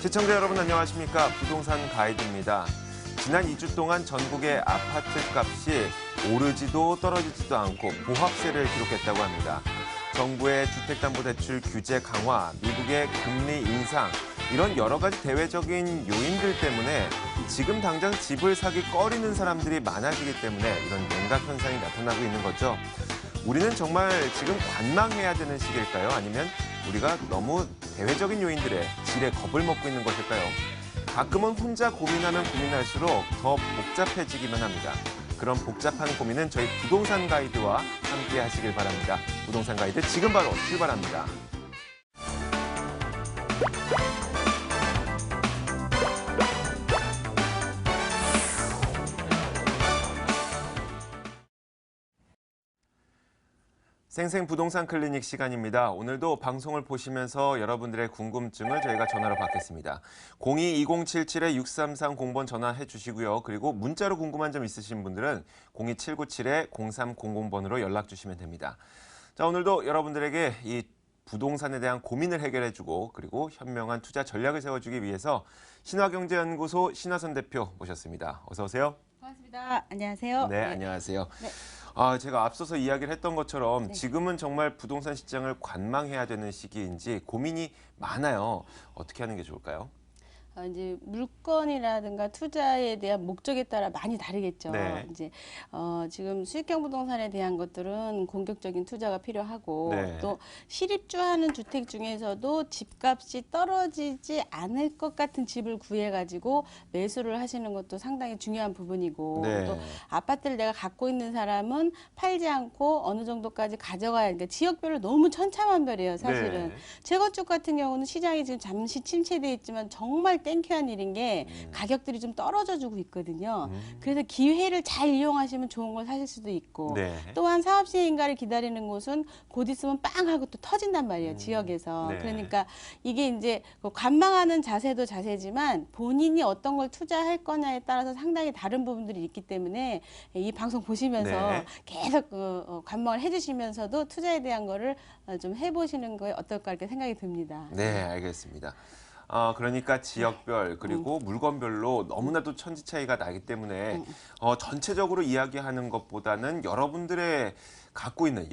시청자 여러분 안녕하십니까? 부동산 가이드입니다. 지난 2주 동안 전국의 아파트 값이 오르지도 떨어지지도 않고 보합세를 기록했다고 합니다. 정부의 주택담보대출 규제 강화, 미국의 금리 인상, 이런 여러 가지 대외적인 요인들 때문에 지금 당장 집을 사기 꺼리는 사람들이 많아지기 때문에 이런 냉각 현상이 나타나고 있는 거죠. 우리는 정말 지금 관망해야 되는 시기일까요? 아니면 우리가 너무 대외적인 요인들에 지레 겁을 먹고 있는 것일까요? 가끔은 혼자 고민하면 고민할수록 더 복잡해지기만 합니다. 그런 복잡한 고민은 저희 부동산 가이드와 함께 하시길 바랍니다. 부동산 가이드 지금 바로 출발합니다. 생생 부동산 클리닉 시간입니다. 오늘도 방송을 보시면서 여러분들의 궁금증을 저희가 전화로 받겠습니다. 02-2077-6330번 전화해 주시고요. 그리고 문자로 궁금한 점 있으신 분들은 02797-0300번으로 연락 주시면 됩니다. 자, 오늘도 여러분들에게 이 부동산에 대한 고민을 해결해 주고 그리고 현명한 투자 전략을 세워주기 위해서 신화경제연구소 신화선 대표 모셨습니다. 어서 오세요. 반갑습니다. 안녕하세요. 네, 안녕하세요. 네. 제가 앞서서 이야기를 했던 것처럼 네. 지금은 정말 부동산 시장을 관망해야 되는 시기인지 고민이 많아요. 어떻게 하는 게 좋을까요? 이제 물건이라든가 투자에 대한 목적에 따라 많이 다르겠죠. 네. 이제 지금 수익형 부동산에 대한 것들은 공격적인 투자가 필요하고 네. 또 실입주하는 주택 중에서도 집값이 떨어지지 않을 것 같은 집을 구해가지고 매수를 하시는 것도 상당히 중요한 부분이고 네. 또 아파트를 내가 갖고 있는 사람은 팔지 않고 어느 정도까지 가져가야 하니까 지역별로 너무 천차만별이에요, 사실은. 네. 재건축 같은 경우는 시장이 지금 잠시 침체돼 있지만 정말 땡큐한 일인 게 가격들이 좀 떨어져 주고 있거든요. 그래서 기회를 잘 이용하시면 좋은 걸 사실 수도 있고 네. 또한 사업 시행인가를 기다리는 곳은 곧 있으면 빵 하고 또 터진단 말이에요. 지역에서. 네. 그러니까 이게 이제 그 관망하는 자세도 자세지만 본인이 어떤 걸 투자할 거냐에 따라서 상당히 다른 부분들이 있기 때문에 이 방송 보시면서 네. 계속 관망을 해주시면서도 투자에 대한 거를 좀 해보시는 거에 어떨까 이렇게 생각이 듭니다. 네, 알겠습니다. 그러니까 지역별 그리고 물건별로 너무나도 천지 차이가 나기 때문에 전체적으로 이야기하는 것보다는 여러분들이 갖고 있는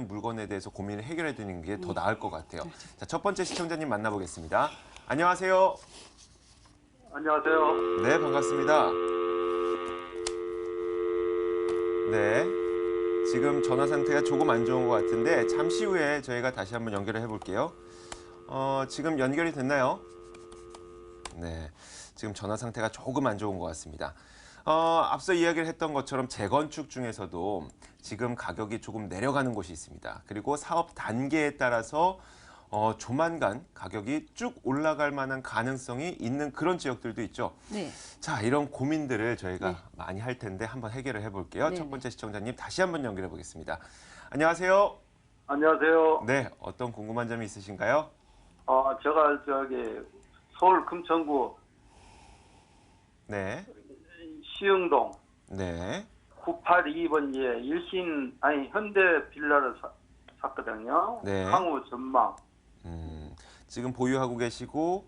물건에 대해서 고민을 해결해 드리는 게 더 나을 것 같아요. 자, 첫 번째 시청자님 만나보겠습니다. 안녕하세요. 안녕하세요. 네, 반갑습니다. 네, 지금 전화 상태가 조금 안 좋은 것 같은데 잠시 후에 저희가 다시 한번 연결을 해볼게요. 지금 연결이 됐나요? 네, 지금 전화 상태가 조금 안 좋은 것 같습니다. 앞서 이야기를 했던 것처럼 재건축 중에서도 지금 가격이 조금 내려가는 곳이 있습니다. 그리고 사업 단계에 따라서 조만간 가격이 쭉 올라갈 만한 가능성이 있는 그런 지역들도 있죠. 네. 자, 이런 고민들을 저희가 네. 많이 할 텐데 한번 해결을 해볼게요. 네, 첫 네. 번째 시청자님 다시 한번 연결해 보겠습니다. 안녕하세요. 안녕하세요. 네, 어떤 궁금한 점이 있으신가요? 제가 서울 금천구 네, 시흥동 네, 982번지에 현대 빌라를 샀거든요. 네. 향후 전망. 지금 보유하고 계시고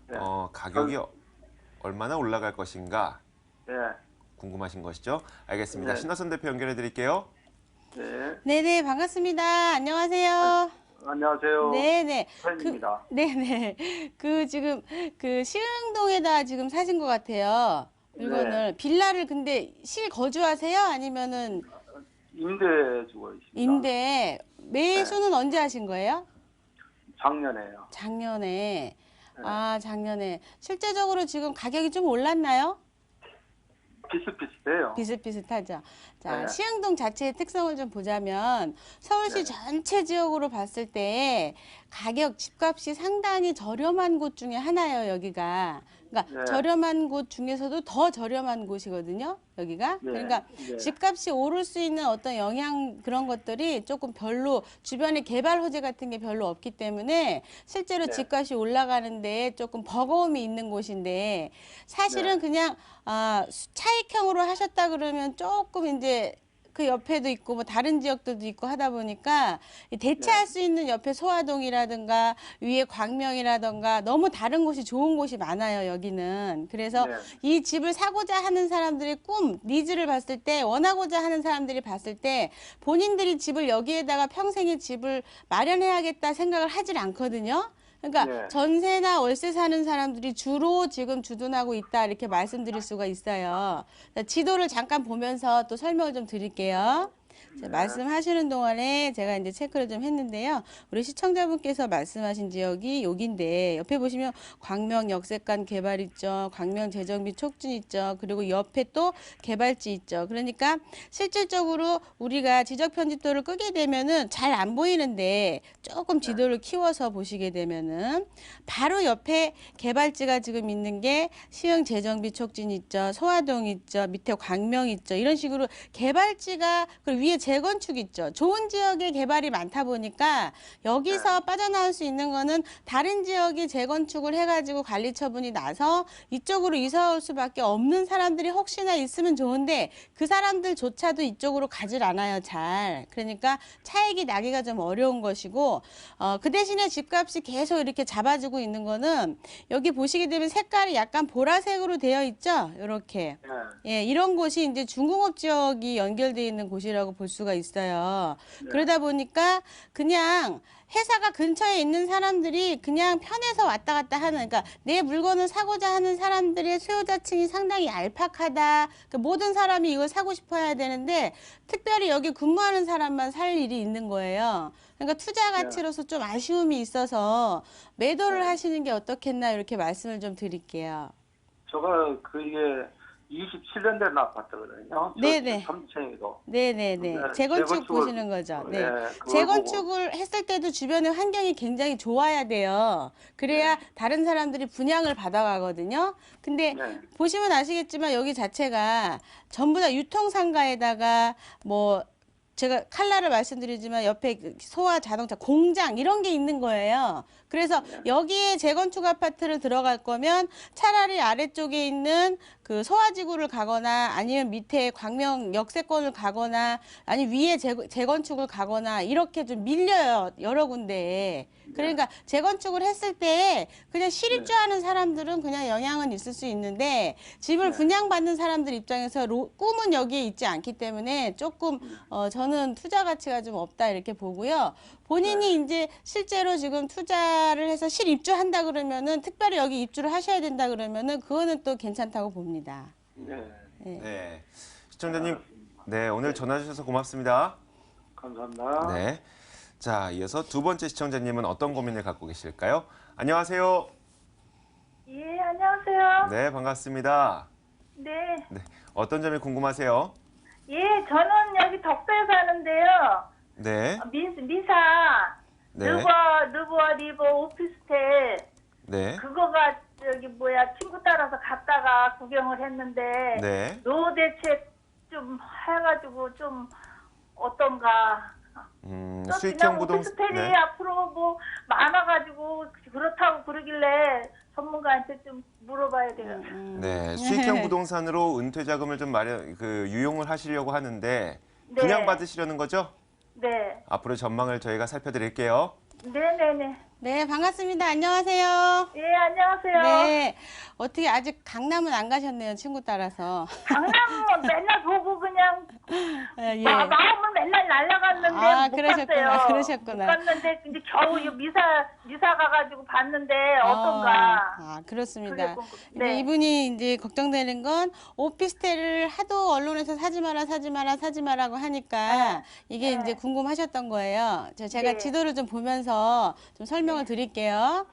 네. 가격이 얼마나 올라갈 것인가 네. 궁금하신 것이죠? 알겠습니다. 네. 신화선 대표 연결해 드릴게요. 네. 네네, 반갑습니다. 안녕하세요. 안녕하세요. 네네. 팬입니다. 네네. 지금 시흥동에다 지금 사신 것 같아요. 물건을. 빌라를 근데 실거주하세요? 아니면은 임대 주고 있습니다. 임대. 매수는 언제 하신 거예요? 작년에요. 작년에. 네. 작년에. 실제적으로 지금 가격이 좀 올랐나요? 비슷비슷해요. 비슷비슷하죠. 자, 네. 시흥동 자체의 특성을 좀 보자면 서울시 네. 전체 지역으로 봤을 때 집값이 상당히 저렴한 곳 중에 하나예요, 여기가. 그러니까 네. 저렴한 곳 중에서도 더 저렴한 곳이거든요, 여기가. 네. 그러니까 네. 집값이 오를 수 있는 어떤 영향 그런 것들이 조금 별로 주변에 개발 호재 같은 게 별로 없기 때문에 실제로 네. 집값이 올라가는 데 조금 버거움이 있는 곳인데 사실은 네. 그냥 차익형으로 하셨다 그러면 조금 이제 그 옆에도 있고 뭐 다른 지역들도 있고 하다 보니까 이 대체할 수 있는 옆에 소화동이라든가 위에 광명이라든가 너무 다른 곳이 좋은 곳이 많아요, 여기는. 그래서 네. 이 집을 사고자 하는 사람들의 꿈, 니즈를 봤을 때, 원하고자 하는 사람들이 봤을 때 본인들이 집을 여기에다가 평생의 집을 마련해야겠다 생각을 하질 않거든요. 그러니까 네. 전세나 월세 사는 사람들이 주로 지금 주둔하고 있다 이렇게 말씀드릴 수가 있어요. 지도를 잠깐 보면서 또 설명을 좀 드릴게요. 자, 말씀하시는 동안에 제가 이제 체크를 좀 했는데요. 우리 시청자분께서 말씀하신 지역이 여기인데 옆에 보시면 광명 역세권 개발 있죠. 광명 재정비 촉진 있죠. 그리고 옆에 또 개발지 있죠. 그러니까 실질적으로 우리가 지적 편집도를 끄게 되면은 잘 안 보이는데 조금 지도를 키워서 보시게 되면은 바로 옆에 개발지가 지금 있는 게 시흥 재정비 촉진 있죠. 소화동 있죠. 밑에 광명 있죠. 이런 식으로 개발지가 그리고 위에 재건축 있죠. 좋은 지역에 개발이 많다 보니까 여기서 빠져나올 수 있는 거는 다른 지역이 재건축을 해가지고 관리 처분이 나서 이쪽으로 이사 올 수밖에 없는 사람들이 혹시나 있으면 좋은데 그 사람들조차도 이쪽으로 가질 않아요, 잘. 그러니까 차익이 나기가 좀 어려운 것이고 그 대신에 집값이 계속 이렇게 잡아주고 있는 거는 여기 보시게 되면 색깔이 약간 보라색으로 되어 있죠, 이렇게. 네. 예, 이런 곳이 이제 중공업 지역이 연결되어 있는 곳이라고 볼 수가 있어요. 그러다 보니까 그냥 회사가 근처에 있는 사람들이 그냥 편해서 왔다 갔다 하는, 그러니까 내 물건을 사고자 하는 사람들의 수요자층이 상당히 얄팍하다. 그러니까 모든 사람이 이걸 사고 싶어야 되는데 특별히 여기 근무하는 사람만 살 일이 있는 거예요. 그러니까 투자 가치로서 좀 아쉬움이 있어서 매도를 하시는 게 어떻겠나 이렇게 말씀을 좀 드릴게요. 제가 그게 27년 된 아파트거든요. 네네. 3층이고. 네네네. 네, 재건축 재건축을- 보시는 거죠. 네. 그걸 재건축을 했을 때도 주변의 환경이 굉장히 좋아야 돼요. 그래야 다른 사람들이 분양을 받아가거든요. 근데 네. 보시면 아시겠지만 여기 자체가 전부 다 유통상가에다가 뭐 제가 칼라를 말씀드리지만 옆에 그 소화 자동차 공장 이런 게 있는 거예요. 그래서 여기에 재건축 아파트를 들어갈 거면 차라리 아래쪽에 있는 그 소화지구를 가거나 아니면 밑에 광명 역세권을 가거나 아니 위에 재건축을 가거나 이렇게 좀 밀려요, 여러 군데에. 그러니까 재건축을 했을 때 그냥 실입주하는 사람들은 그냥 영향은 있을 수 있는데 집을 분양받는 사람들 입장에서 꿈은 여기에 있지 않기 때문에 조금 저는 투자 가치가 좀 없다 이렇게 보고요. 본인이 이제 실제로 지금 투자를 해서 실입주한다 그러면은 특별히 여기 입주를 하셔야 된다 그러면은 그거는 또 괜찮다고 봅니다. 네. 네. 시청자님, 네, 오늘 전화 주셔서 고맙습니다. 감사합니다. 네. 자, 이어서 두 번째 시청자님은 어떤 고민을 갖고 계실까요? 안녕하세요. 예, 안녕하세요. 네, 반갑습니다. 네. 네, 어떤 점이 궁금하세요? 예, 저는 여기 덕도에 사는데요. 네, 미사, 네, 느버 리버 오피스텔, 네, 그거가 친구 따라서 갔다가 구경을 했는데, 네. 노후 대책 좀 해가지고 좀 어떤가. 또 수익형 그냥 부동, 오피스텔이 네. 앞으로 뭐 많아가지고 그렇다고 그러길래 전문가한테 좀 물어봐야 되겠어요. 네, 수익형 부동산으로 은퇴 자금을 좀 유용을 하시려고 하는데 네. 분양 받으시려는 거죠? 네. 앞으로 전망을 저희가 살펴드릴게요. 네네네. 네, 반갑습니다. 안녕하세요. 예, 안녕하세요. 네. 어떻게 아직 강남은 안 가셨네요, 친구 따라서. 강남은 맨날 보고 그냥 예. 마음은 맨날 날아갔는데 아, 못 그러셨구나, 갔어요. 그러셨구나. 못 갔는데 이제 겨우 이 미사 가가지고 봤는데 어떤가. 아, 그렇습니다. 그게 궁금- 근데 네. 이분이 이제 걱정되는 건 오피스텔을 하도 언론에서 사지 마라고 하니까 이게 네. 이제 궁금하셨던 거예요. 제가 네. 지도를 좀 보면서 좀 설명을 드릴게요.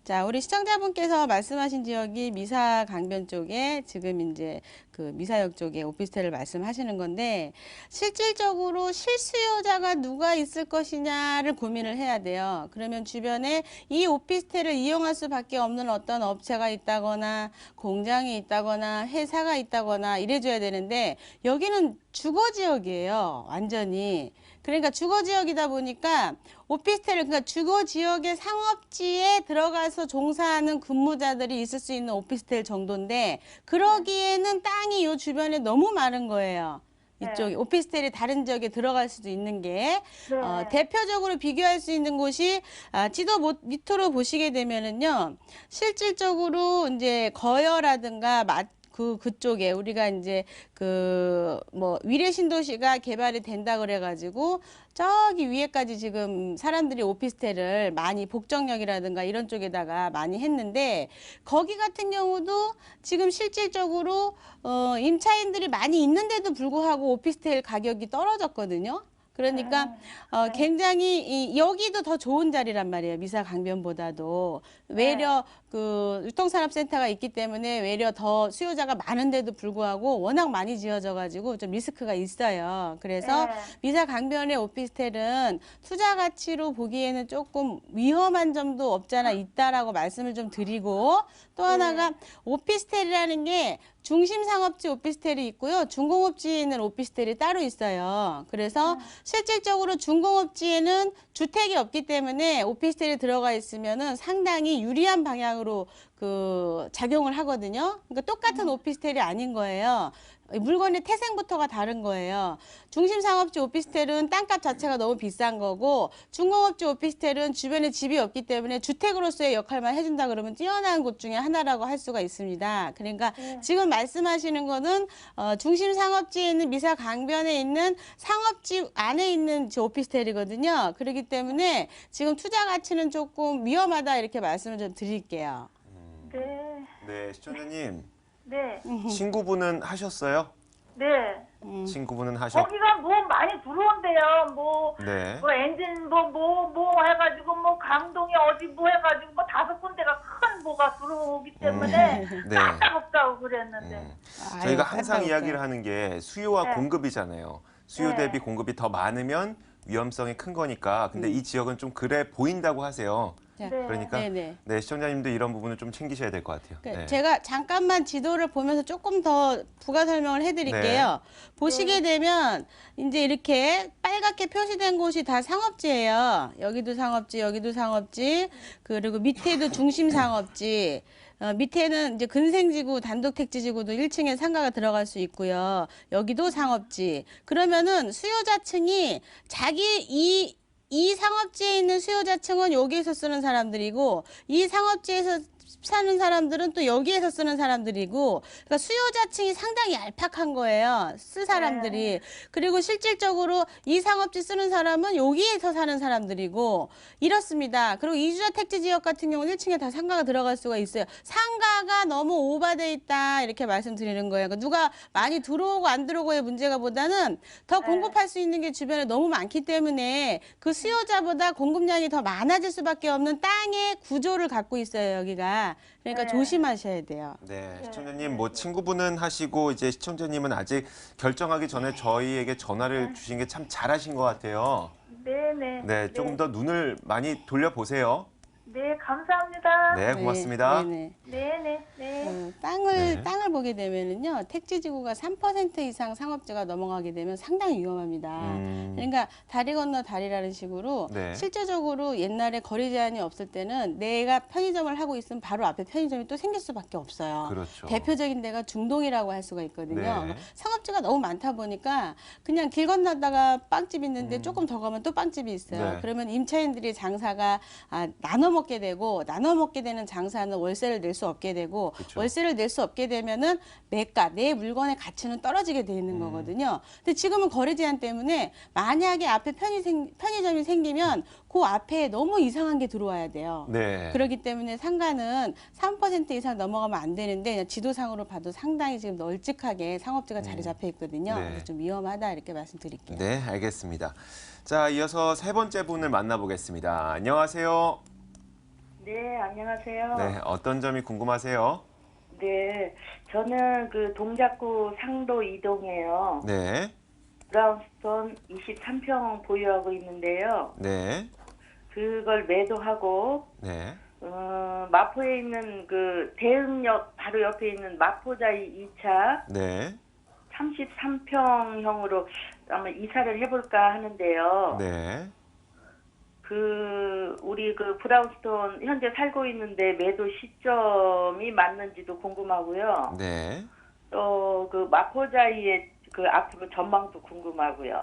자, 우리 시청자분께서 말씀하신 지역이 미사 강변 쪽에 지금 이제 그 미사역 쪽에 오피스텔을 말씀하시는 건데 실질적으로 실수요자가 누가 있을 것이냐를 고민을 해야 돼요. 그러면 주변에 이 오피스텔을 이용할 수밖에 없는 어떤 업체가 있다거나 공장이 있다거나 회사가 있다거나 이래줘야 되는데 여기는 주거 지역이에요, 완전히. 그러니까 주거 지역이다 보니까 오피스텔을 그러니까 주거 지역의 상업지에 들어가서 종사하는 근무자들이 있을 수 있는 오피스텔 정도인데 그러기에는 땅이 이 주변에 너무 많은 거예요. 이쪽 오피스텔이 다른 지역에 들어갈 수도 있는 게 네. 대표적으로 비교할 수 있는 곳이 지도 밑으로 보시게 되면은요 실질적으로 이제 거여라든가 그쪽에 우리가 이제 위례 신도시가 개발이 된다 그래가지고 저기 위에까지 지금 사람들이 오피스텔을 많이 복정역이라든가 이런 쪽에다가 많이 했는데 거기 같은 경우도 지금 실질적으로 임차인들이 많이 있는데도 불구하고 오피스텔 가격이 떨어졌거든요. 그러니까 굉장히 여기도 더 좋은 자리란 말이에요. 미사 강변보다도 외려 그 유통산업센터가 있기 때문에 외려 더 수요자가 많은데도 불구하고 워낙 많이 지어져 가지고 좀 리스크가 있어요. 그래서 미사 강변의 오피스텔은 투자 가치로 보기에는 조금 위험한 점도 없잖아 있다라고 말씀을 좀 드리고 또 하나가 오피스텔이라는 게 중심 상업지 오피스텔이 있고요. 중공업지에 있는 오피스텔이 따로 있어요. 그래서 실질적으로 중공업지에는 주택이 없기 때문에 오피스텔이 들어가 있으면은 상당히 유리한 방향으로 작용을 하거든요. 그러니까 똑같은 오피스텔이 아닌 거예요. 물건의 태생부터가 다른 거예요. 중심 상업지 오피스텔은 땅값 자체가 너무 비싼 거고 중공업지 오피스텔은 주변에 집이 없기 때문에 주택으로서의 역할만 해준다 그러면 뛰어난 곳 중에 하나라고 할 수가 있습니다. 그러니까 지금 말씀하시는 거는 중심 상업지에 있는 미사 강변에 있는 상업지 안에 있는 오피스텔이거든요. 그렇기 때문에 지금 투자 가치는 조금 위험하다 이렇게 말씀을 좀 드릴게요. 네. 네, 시청자님. 네. 친구분은 하셨어요? 네. 친구분은 하셨. 거기가 뭐 많이 들어온대요. 네. 엔진 해가지고 강동에 어디 해가지고 5군데가 큰 뭐가 들어오기 때문에 네. 깜짝없다고 그랬는데. 저희가 아유, 항상 깜빡했어요. 이야기를 하는 게 수요와 네. 공급이잖아요. 수요 네. 대비 공급이 더 많으면 위험성이 큰 거니까. 근데 이 지역은 좀 그래 보인다고 하세요. 자, 네. 그러니까 네네. 네, 시청자님도 이런 부분을 좀 챙기셔야 될 것 같아요. 그러니까 네. 제가 잠깐만 지도를 보면서 조금 더 부가 설명을 해드릴게요. 보시게 되면 이제 이렇게 빨갛게 표시된 곳이 다 상업지예요. 여기도 상업지, 여기도 상업지, 그리고 밑에도 중심 상업지. 밑에는 이제 근생지구, 단독택지지구도 1층에 상가가 들어갈 수 있고요. 여기도 상업지. 그러면은 수요자층이 이 상업지에 있는 수요자층은 여기에서 쓰는 사람들이고 이 상업지에서 사는 사람들은 또 여기에서 쓰는 사람들이고 그러니까 수요자층이 상당히 얄팍한 거예요. 쓸 사람들이. 그리고 실질적으로 이 상업지 쓰는 사람은 여기에서 사는 사람들이고 이렇습니다. 그리고 이주자 택지 지역 같은 경우는 1층에 다 상가가 들어갈 수가 있어요. 상가가 너무 오버돼 있다 이렇게 말씀드리는 거예요. 그러니까 누가 많이 들어오고 안 들어오고의 문제가 보다는 더 공급할 수 있는 게 주변에 너무 많기 때문에 그 수요자보다 공급량이 더 많아질 수밖에 없는 땅의 구조를 갖고 있어요. 여기가. 그러니까 조심하셔야 돼요. 네, 시청자님 뭐 친구분은 하시고 이제 시청자님은 아직 결정하기 전에 저희에게 전화를 주신 게 참 잘하신 것 같아요. 네네. 네, 조금 더 눈을 많이 돌려보세요. 네, 감사합니다. 네, 고맙습니다. 네네. 네네. 땅을 보게 되면은요, 택지지구가 3% 이상 상업지가 넘어가게 되면 상당히 위험합니다. 그러니까 다리 건너 다리라는 식으로 네. 실제적으로 옛날에 거리 제한이 없을 때는 내가 편의점을 하고 있으면 바로 앞에 편의점이 또 생길 수밖에 없어요. 그렇죠. 대표적인 데가 중동이라고 할 수가 있거든요. 네. 상업지가 너무 많다 보니까 그냥 길 건너다가 빵집 있는데 조금 더 가면 또 빵집이 있어요. 네. 그러면 임차인들이 장사가 나눠 먹게 되고 나눠 먹게 되는 장사는 월세를 낼 수 없게 되고 그쵸. 월세를 낼 수 없게 되면은 매가 내 물건의 가치는 떨어지게 돼 있는 거거든요. 근데 지금은 거래 제한 때문에 만약에 앞에 편의점이 생기면 그 앞에 너무 이상한 게 들어와야 돼요. 네. 그렇기 때문에 상가는 3% 이상 넘어가면 안 되는데 그냥 지도상으로 봐도 상당히 지금 널찍하게 상업지가 자리 잡혀 있거든요. 네. 그래서 좀 위험하다 이렇게 말씀드릴게요. 네, 알겠습니다. 자, 이어서 세 번째 분을 만나보겠습니다. 안녕하세요. 네, 안녕하세요. 네, 어떤 점이 궁금하세요? 네, 저는 그 동작구 상도 이동이에요. 네, 브라운스톤 23평 보유하고 있는데요. 네, 그걸 매도하고 네, 마포에 있는 그 대흥역 바로 옆에 있는 마포자이 2차 네, 33평형으로 아마 이사를 해볼까 하는데요. 네. 우리 그 브라운스톤 현재 살고 있는데 매도 시점이 맞는지도 궁금하고요. 네, 또 그 마포자이에 그 앞으로 전망도 궁금하고요.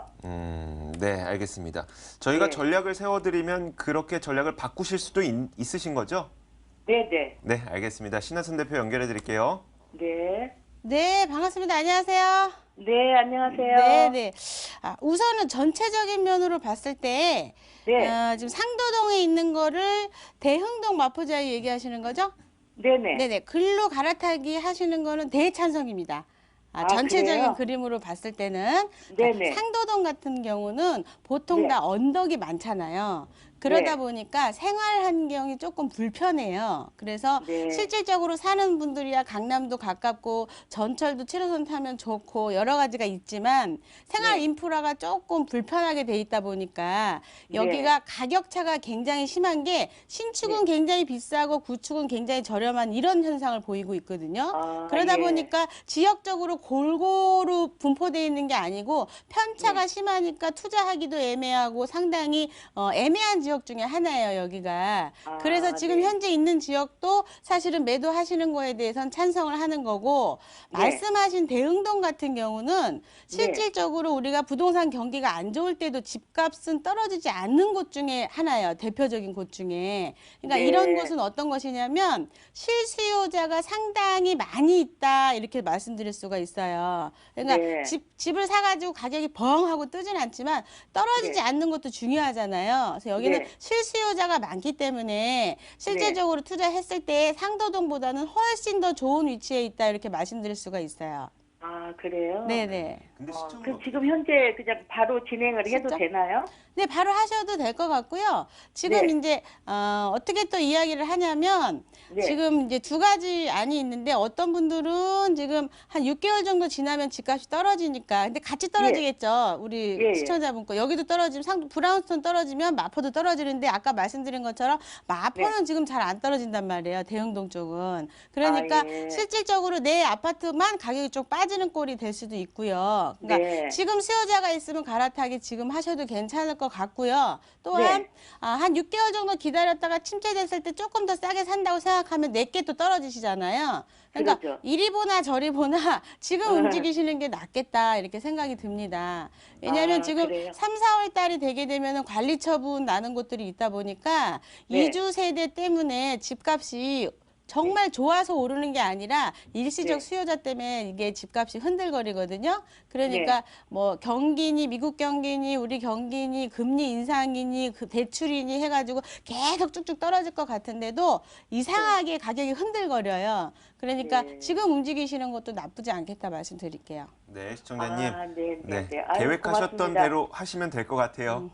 네, 알겠습니다. 저희가 네. 전략을 세워드리면 그렇게 전략을 바꾸실 수도 있으신 거죠? 네네. 네, 알겠습니다. 신하선 대표 연결해 드릴게요. 네. 네, 반갑습니다. 안녕하세요. 네, 안녕하세요. 네, 네. 우선은 전체적인 면으로 봤을 때 네. 지금 상도동에 있는 거를 대흥동 마포자유 얘기하시는 거죠? 네네. 네네. 글로 갈아타기 하시는 거는 대찬성입니다. 전체적인 그래요? 그림으로 봤을 때는 네네. 상도동 같은 경우는 보통 네. 다 언덕이 많잖아요. 그러다 네. 보니까 생활 환경이 조금 불편해요. 그래서 네. 실질적으로 사는 분들이야 강남도 가깝고 전철도 7호선 타면 좋고 여러 가지가 있지만 생활 네. 인프라가 조금 불편하게 돼 있다 보니까 네. 여기가 가격 차가 굉장히 심한 게 신축은 굉장히 비싸고 구축은 굉장히 저렴한 이런 현상을 보이고 있거든요. 그러다 예. 보니까 지역적으로 골고루 분포되어 있는 게 아니고 편차가 심하니까 투자하기도 애매하고 상당히 애매한 지역 중에 하나예요, 여기가. 그래서 지금 네. 현재 있는 지역도 사실은 매도하시는 거에 대해서는 찬성을 하는 거고 네. 말씀하신 대흥동 같은 경우는 실질적으로 우리가 부동산 경기가 안 좋을 때도 집값은 떨어지지 않는 곳 중에 하나예요. 대표적인 곳 중에. 그러니까 네. 이런 곳은 어떤 것이냐면 실수요자가 상당히 많이 있다 이렇게 말씀드릴 수가 있어요. 그러니까 네. 집을 사가지고 가격이 벙 하고 뜨진 않지만 떨어지지 네. 않는 것도 중요하잖아요. 그래서 여기는 네. 실수요자가 많기 때문에 실질적으로 투자했을 때 상도동보다는 훨씬 더 좋은 위치에 있다 이렇게 말씀드릴 수가 있어요. 그래요? 네네. 근데 그럼 지금 현재 그냥 바로 진행을 해도 진짜? 되나요? 네, 바로 하셔도 될 것 같고요. 지금 네. 이제 어떻게 또 이야기를 하냐면 네. 지금 이제 두 가지 안이 있는데 어떤 분들은 지금 한 6개월 정도 지나면 집값이 떨어지니까 근데 같이 떨어지겠죠. 우리 예, 예. 시청자분 거 여기도 떨어지면 브라운스톤 떨어지면 마포도 떨어지는데 아까 말씀드린 것처럼 마포는 지금 잘 안 떨어진단 말이에요. 대흥동 쪽은. 그러니까 예. 실질적으로 내 아파트만 가격이 좀 빠지는 꼴이 될 수도 있고요. 그러니까 네. 지금 수요자가 있으면 갈아타기 지금 하셔도 괜찮을 것 같고요. 또한 네. 한 6개월 정도 기다렸다가 침체됐을 때 조금 더 싸게 산다고 생각하면 내게 또 떨어지시잖아요. 그러니까 그렇죠. 이리 보나 저리 보나 지금 움직이시는 게 낫겠다 이렇게 생각이 듭니다. 왜냐하면 지금 그래요? 3, 4월 달이 되게 되면 관리 처분 나는 곳들이 있다 보니까 네. 이주 세대 때문에 집값이 정말 좋아서 오르는 게 아니라 일시적 네. 수요자 때문에 이게 집값이 흔들거리거든요. 그러니까 뭐 경기니 미국 경기니 우리 경기니 금리 인상이니 그 대출이니 해가지고 계속 쭉쭉 떨어질 것 같은데도 이상하게 가격이 흔들거려요. 그러니까 네. 지금 움직이시는 것도 나쁘지 않겠다 말씀드릴게요. 네, 시청자님. 네. 네, 아유, 계획하셨던 고맙습니다. 대로 하시면 될 것 같아요.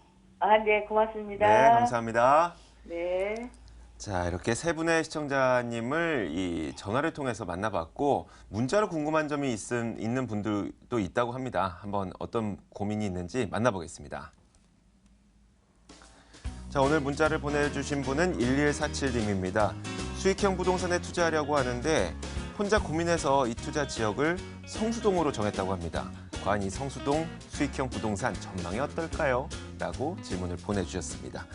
네, 고맙습니다. 네, 감사합니다. 네. 자, 이렇게 세 분의 시청자님을 이 전화를 통해서 만나봤고 문자로 궁금한 점이 있는 분들도 있다고 합니다. 한번 어떤 고민이 있는지 만나보겠습니다. 자, 오늘 문자를 보내주신 분은 1147님입니다. 수익형 부동산에 투자하려고 하는데 혼자 고민해서 이 투자 지역을 성수동으로 정했다고 합니다. 과연 이 성수동 수익형 부동산 전망이 어떨까요? 라고 질문을 보내주셨습니다.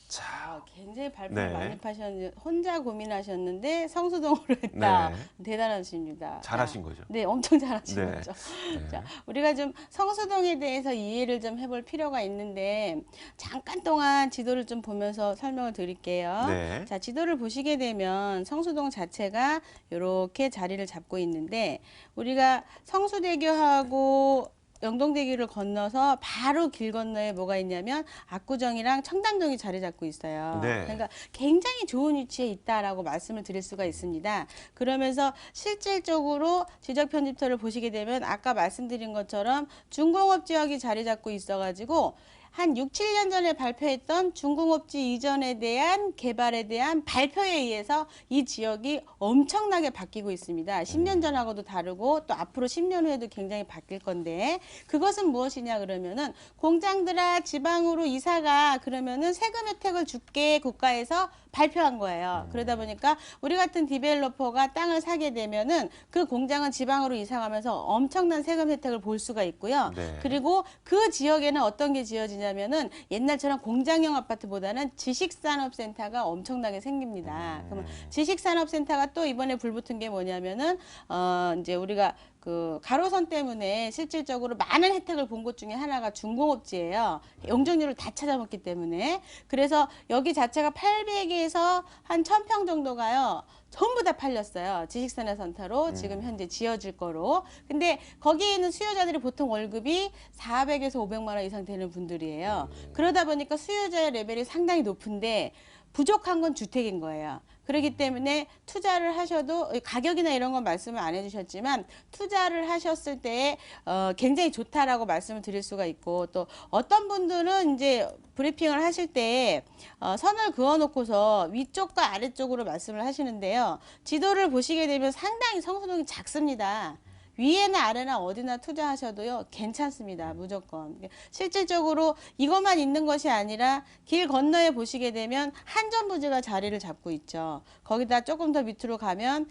자, 굉장히 발표를 네. 많이 파셨는데 혼자 고민하셨는데 성수동으로 했다. 네. 대단하십니다. 잘하신 거죠? 네, 엄청 잘하신 네. 거죠. 네. 자, 우리가 좀 성수동에 대해서 이해를 좀 해볼 필요가 있는데 잠깐 동안 지도를 좀 보면서 설명을 드릴게요. 네. 자, 지도를 보시게 되면 성수동 자체가 이렇게 자리를 잡고 있는데 우리가 성수대교하고 영동대교를 건너서 바로 길 건너에 뭐가 있냐면 압구정이랑 청담동이 자리 잡고 있어요. 네. 그러니까 굉장히 좋은 위치에 있다라고 말씀을 드릴 수가 있습니다. 그러면서 실질적으로 지적 편집터를 보시게 되면 아까 말씀드린 것처럼 중공업 지역이 자리 잡고 있어가지고 한 6, 7년 전에 발표했던 중공업지 이전에 대한 개발에 대한 발표에 의해서 이 지역이 엄청나게 바뀌고 있습니다. 10년 전하고도 다르고 또 앞으로 10년 후에도 굉장히 바뀔 건데 그것은 무엇이냐 그러면은 공장들아 지방으로 이사가 그러면은 세금 혜택을 줄게 국가에서 발표한 거예요. 그러다 보니까 우리 같은 디벨로퍼가 땅을 사게 되면은 그 공장은 지방으로 이사 가면서 엄청난 세금 혜택을 볼 수가 있고요. 네. 그리고 그 지역에는 어떤 게 지어지냐면은 옛날처럼 공장형 아파트보다는 지식산업센터가 엄청나게 생깁니다. 그러면 지식산업센터가 또 이번에 불붙은 게 뭐냐면은 이제 우리가 그 가로선 때문에 실질적으로 많은 혜택을 본 곳 중에 하나가 중공업지예요. 용적률을 다 찾아먹기 때문에. 그래서 여기 자체가 800에서 한 1000평 정도가요. 전부 다 팔렸어요. 지식산업센터로 지금 현재 지어질 거로. 근데 거기에 있는 수요자들이 보통 월급이 400에서 500만 원 이상 되는 분들이에요. 그러다 보니까 수요자의 레벨이 상당히 높은데 부족한 건 주택인 거예요. 그렇기 때문에 투자를 하셔도 가격이나 이런 건 말씀을 안 해주셨지만 투자를 하셨을 때 굉장히 좋다라고 말씀을 드릴 수가 있고 또 어떤 분들은 이제 브리핑을 하실 때 선을 그어놓고서 위쪽과 아래쪽으로 말씀을 하시는데요. 지도를 보시게 되면 상당히 성수동이 작습니다. 위에나 아래나 어디나 투자하셔도요 괜찮습니다. 무조건. 실질적으로 이것만 있는 것이 아니라 길 건너에 보시게 되면 한전부지가 자리를 잡고 있죠. 거기다 조금 더 밑으로 가면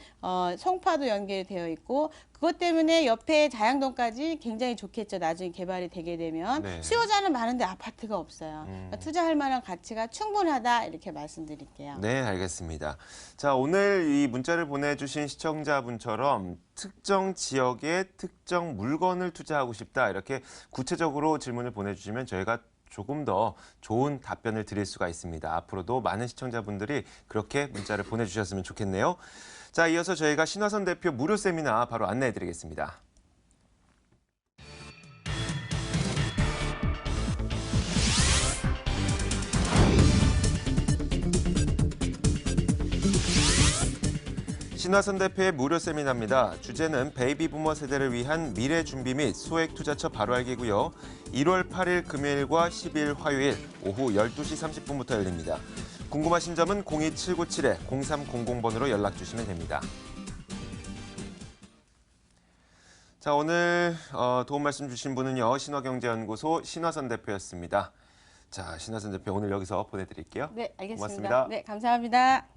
송파도 연결이 되어 있고 그것 때문에 옆에 자양동까지 굉장히 좋겠죠. 나중에 개발이 되게 되면. 네. 수요자는 많은데 아파트가 없어요. 그러니까 투자할 만한 가치가 충분하다 이렇게 말씀드릴게요. 네, 알겠습니다. 자, 오늘 이 문자를 보내주신 시청자분처럼 특정 지역에 특정 물건을 투자하고 싶다 이렇게 구체적으로 질문을 보내주시면 저희가 조금 더 좋은 답변을 드릴 수가 있습니다. 앞으로도 많은 시청자분들이 그렇게 문자를 보내주셨으면 좋겠네요. 자, 이어서 저희가 신화선 대표 무료 세미나 바로 안내해드리겠습니다. 신화선 대표의 무료 세미나입니다. 주제는 베이비 부머 세대를 위한 미래 준비 및 소액 투자처 바로 알기고요. 1월 8일 금요일과 10일 화요일 오후 12시 30분부터 열립니다. 궁금하신 점은 02797-0300번으로 연락 주시면 됩니다. 자, 오늘 도움 말씀 주신 분은요. 신화경제연구소 신화선 대표였습니다. 자, 신화선 대표 오늘 여기서 보내드릴게요. 네, 알겠습니다. 고맙습니다. 네, 감사합니다.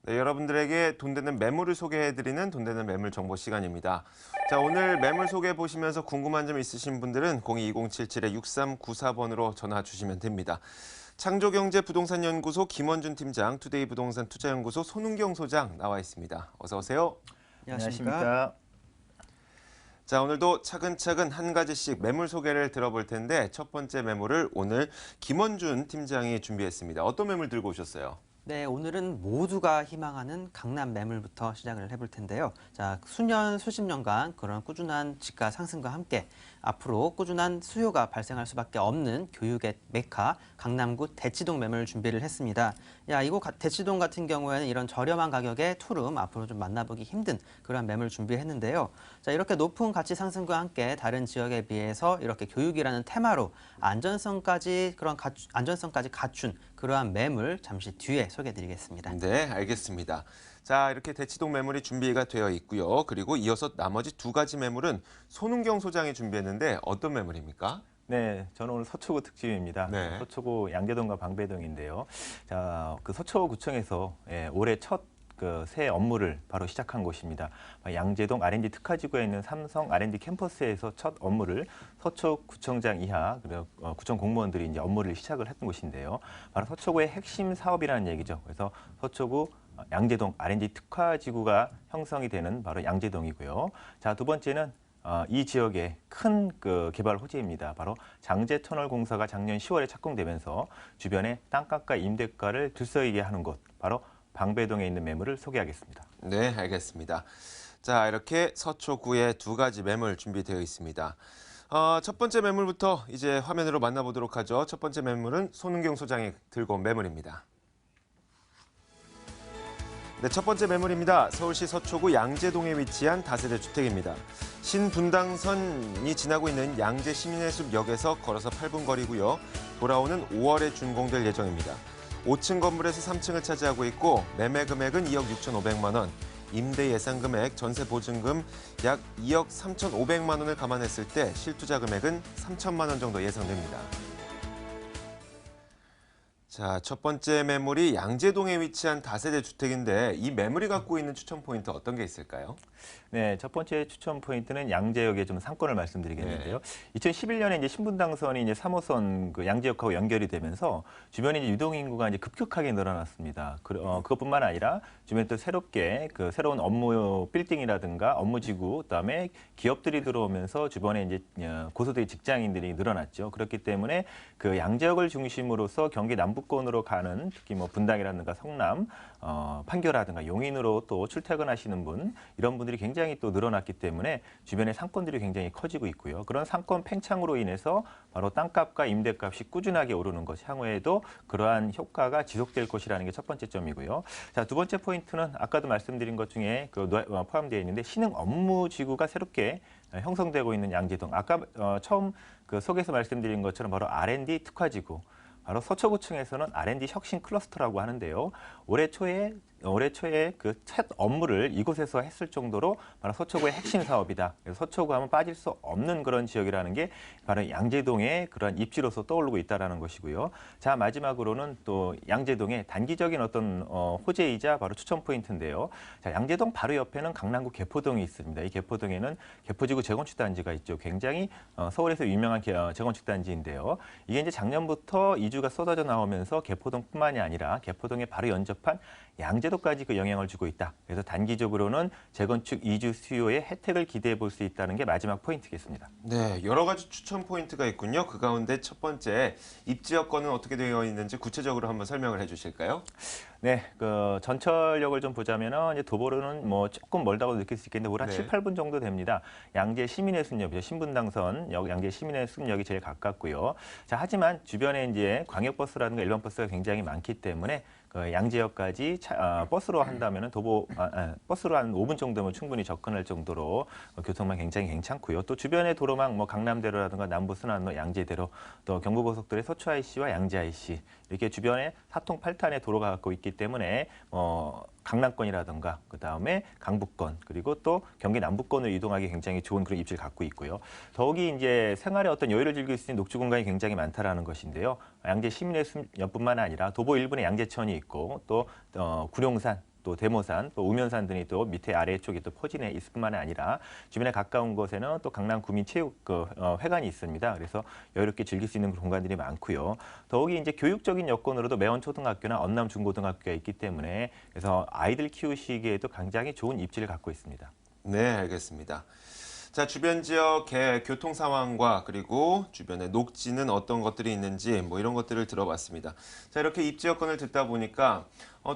네, 여러분들에게 돈 되는 매물을 소개해드리는 돈 되는 매물 정보 시간입니다. 자, 오늘 매물 소개 보시면서 궁금한 점 있으신 분들은 022077-6394번으로 전화 주시면 됩니다. 창조경제 부동산연구소 김원준 팀장, 투데이 부동산 투자연구소 손은경 소장 나와 있습니다. 어서 오세요. 안녕하십니까. 자, 오늘도 차근차근 한 가지씩 매물 소개를 들어볼 텐데 첫 번째 매물을 오늘 김원준 팀장이 준비했습니다. 어떤 매물 들고 오셨어요? 네, 오늘은 모두가 희망하는 강남 매물부터 시작을 해볼 텐데요. 자, 수년, 수십 년간 그런 꾸준한 집가 상승과 함께 앞으로 꾸준한 수요가 발생할 수밖에 없는 교육의 메카 강남구 대치동 매물 준비를 했습니다. 이곳 대치동 같은 경우에는 이런 저렴한 가격의 투룸 앞으로 좀 만나보기 힘든 그런 매물 준비했는데요. 자, 이렇게 높은 가치 상승과 함께 다른 지역에 비해서 이렇게 교육이라는 테마로 안전성까지 갖춘 그러한 매물 잠시 뒤에 소개해드리겠습니다. 네, 알겠습니다. 자, 이렇게 대치동 매물이 준비가 되어 있고요. 그리고 이어서 나머지 두 가지 매물은 손은경 소장이 준비했는데 어떤 매물입니까? 네, 저는 오늘 서초구 특집입니다. 네. 서초구 양재동과 방배동인데요. 자, 그 서초구청에서 올해 첫 그 새 업무를 바로 시작한 곳입니다. 양재동 R&D 특화지구에 있는 삼성 R&D 캠퍼스에서 첫 업무를 서초구청장 이하 그리고 구청 공무원들이 이제 업무를 시작을 했던 곳인데요. 바로 서초구의 핵심 사업이라는 얘기죠. 그래서 서초구 양재동 R&D 특화지구가 형성이 되는 바로 양재동이고요. 자, 두 번째는 이 지역의 큰 그 개발 호재입니다. 바로 장제터널 공사가 작년 10월에 착공되면서 주변에 땅값과 임대가를 들썩이게 하는 곳, 바로 방배동에 있는 매물을 소개하겠습니다. 네, 알겠습니다. 자, 이렇게 서초구에 두 가지 매물 준비되어 있습니다. 첫 번째 매물부터 이제 화면으로 만나보도록 하죠. 첫 번째 매물은 손은경 소장이 들고 온 매물입니다. 네, 첫 번째 매물입니다. 서울시 서초구 양재동에 위치한 다세대 주택입니다. 신분당선이 지나고 있는 양재 시민의 숲역에서 걸어서 8분 거리고요. 돌아오는 5월에 준공될 예정입니다. 5층 건물에서 3층을 차지하고 있고 매매 금액은 2억 6,500만 원, 임대 예상 금액, 전세 보증금 약 2억 3,500만 원을 감안했을 때 실투자 금액은 3천만 원 정도 예상됩니다. 자, 첫 번째 매물이 양재동에 위치한 다세대 주택인데 이 매물이 갖고 있는 추천 포인트 어떤 게 있을까요? 네, 첫 번째 추천 포인트는 양재역의 좀 상권을 말씀드리겠는데요. 2011년에 이제 신분당선이 이제 3호선 그 양재역하고 연결이 되면서 주변에 이제 유동 인구가 이제 급격하게 늘어났습니다. 그것뿐만 아니라 주변에 또 새롭게 그 새로운 업무 빌딩이라든가 업무지구, 그다음에 기업들이 들어오면서 주변에 이제 고소득 직장인들이 늘어났죠. 그렇기 때문에 그 양재역을 중심으로서 경기 남부권으로 가는 특히 뭐 분당이라든가 성남, 판교라든가 용인으로 또 출퇴근하시는 분 이런 분들이 굉장히 또 늘어났기 때문에 주변의 상권들이 굉장히 커지고 있고요. 그런 상권 팽창으로 인해서 바로 땅값과 임대값이 꾸준하게 오르는 것, 향후에도 그러한 효과가 지속될 것이라는 게 첫 번째 점이고요. 자, 두 번째 포인트는 아까도 말씀드린 것 중에 포함되어 있는데 신흥 업무지구가 새롭게 형성되고 있는 양재동. 아까 처음 그 소개에서 말씀드린 것처럼 바로 R&D 특화지구. 바로 서초구청에서는 R&D 혁신 클러스터라고 하는데요. 올해 초에 그 첫 업무를 이곳에서 했을 정도로 바로 서초구의 핵심 사업이다. 그래서 서초구 하면 빠질 수 없는 그런 지역이라는 게 바로 양재동의 그런 입지로서 떠오르고 있다는 것이고요. 자, 마지막으로는 또 양재동의 단기적인 어떤 호재이자 바로 추천 포인트인데요. 자, 양재동 바로 옆에는 강남구 개포동이 있습니다. 이 개포동에는 개포지구 재건축 단지가 있죠. 굉장히 서울에서 유명한 재건축 단지인데요. 이게 이제 작년부터 이주가 쏟아져 나오면서 개포동뿐만이 아니라 개포동에 바로 연접한 양재도까지 그 영향을 주고 있다. 그래서 단기적으로는 재건축 이주 수요의 혜택을 기대해 볼 수 있다는 게 마지막 포인트겠습니다. 네, 여러 가지 추천 포인트가 있군요. 그 가운데 첫 번째 입지 여건은 어떻게 되어 있는지 구체적으로 한번 설명을 해주실까요? 네, 그 전철역을 좀 보자면은 이제 도보로는 뭐 조금 멀다고 느낄 수 있겠는데 한 네. 7, 8분 정도 됩니다. 양재 시민의 숲역이죠. 신분당선 역 양재 시민의 숲역이 제일 가깝고요. 자, 하지만 주변에 이제 광역버스라든가 일반 버스가 굉장히 많기 때문에 그 양재역까지 버스로 한다면은 버스로 한 5분 정도면 충분히 접근할 정도로 교통망 굉장히 괜찮고요. 또 주변의 도로망 뭐 강남대로라든가 남부순환로, 양재대로, 또 경부고속도로의 서초 IC와 양재 IC 이렇게 주변에 4통 8탄의 도로가 갖고 있기 때문에 강남권이라든가 그다음에 강북권 그리고 또 경기 남부권으로 이동하기 굉장히 좋은 그런 입지를 갖고 있고요. 더욱이 이제 생활의 어떤 여유를 즐길 수 있는 녹지 공간이 굉장히 많다라는 것인데요. 양재 시민의 숲뿐만 아니라 도보 일부는 양재천이 있고 또 구룡산, 또 대모산, 또 우면산 등이 또 밑에 아래쪽에 또 포진해 있을 뿐만 아니라 주변에 가까운 곳에는 또 강남 구민체육 회관이 있습니다. 그래서 여유롭게 즐길 수 있는 공간들이 많고요. 더욱이 이제 교육적인 여건으로도 매원초등학교나 언남중고등학교가 있기 때문에 그래서 아이들 키우시기에도 굉장히 좋은 입지를 갖고 있습니다. 네, 알겠습니다. 자, 주변 지역의 교통 상황과 그리고 주변에 녹지는 어떤 것들이 있는지 뭐 이런 것들을 들어봤습니다. 자, 이렇게 입지 여건을 듣다 보니까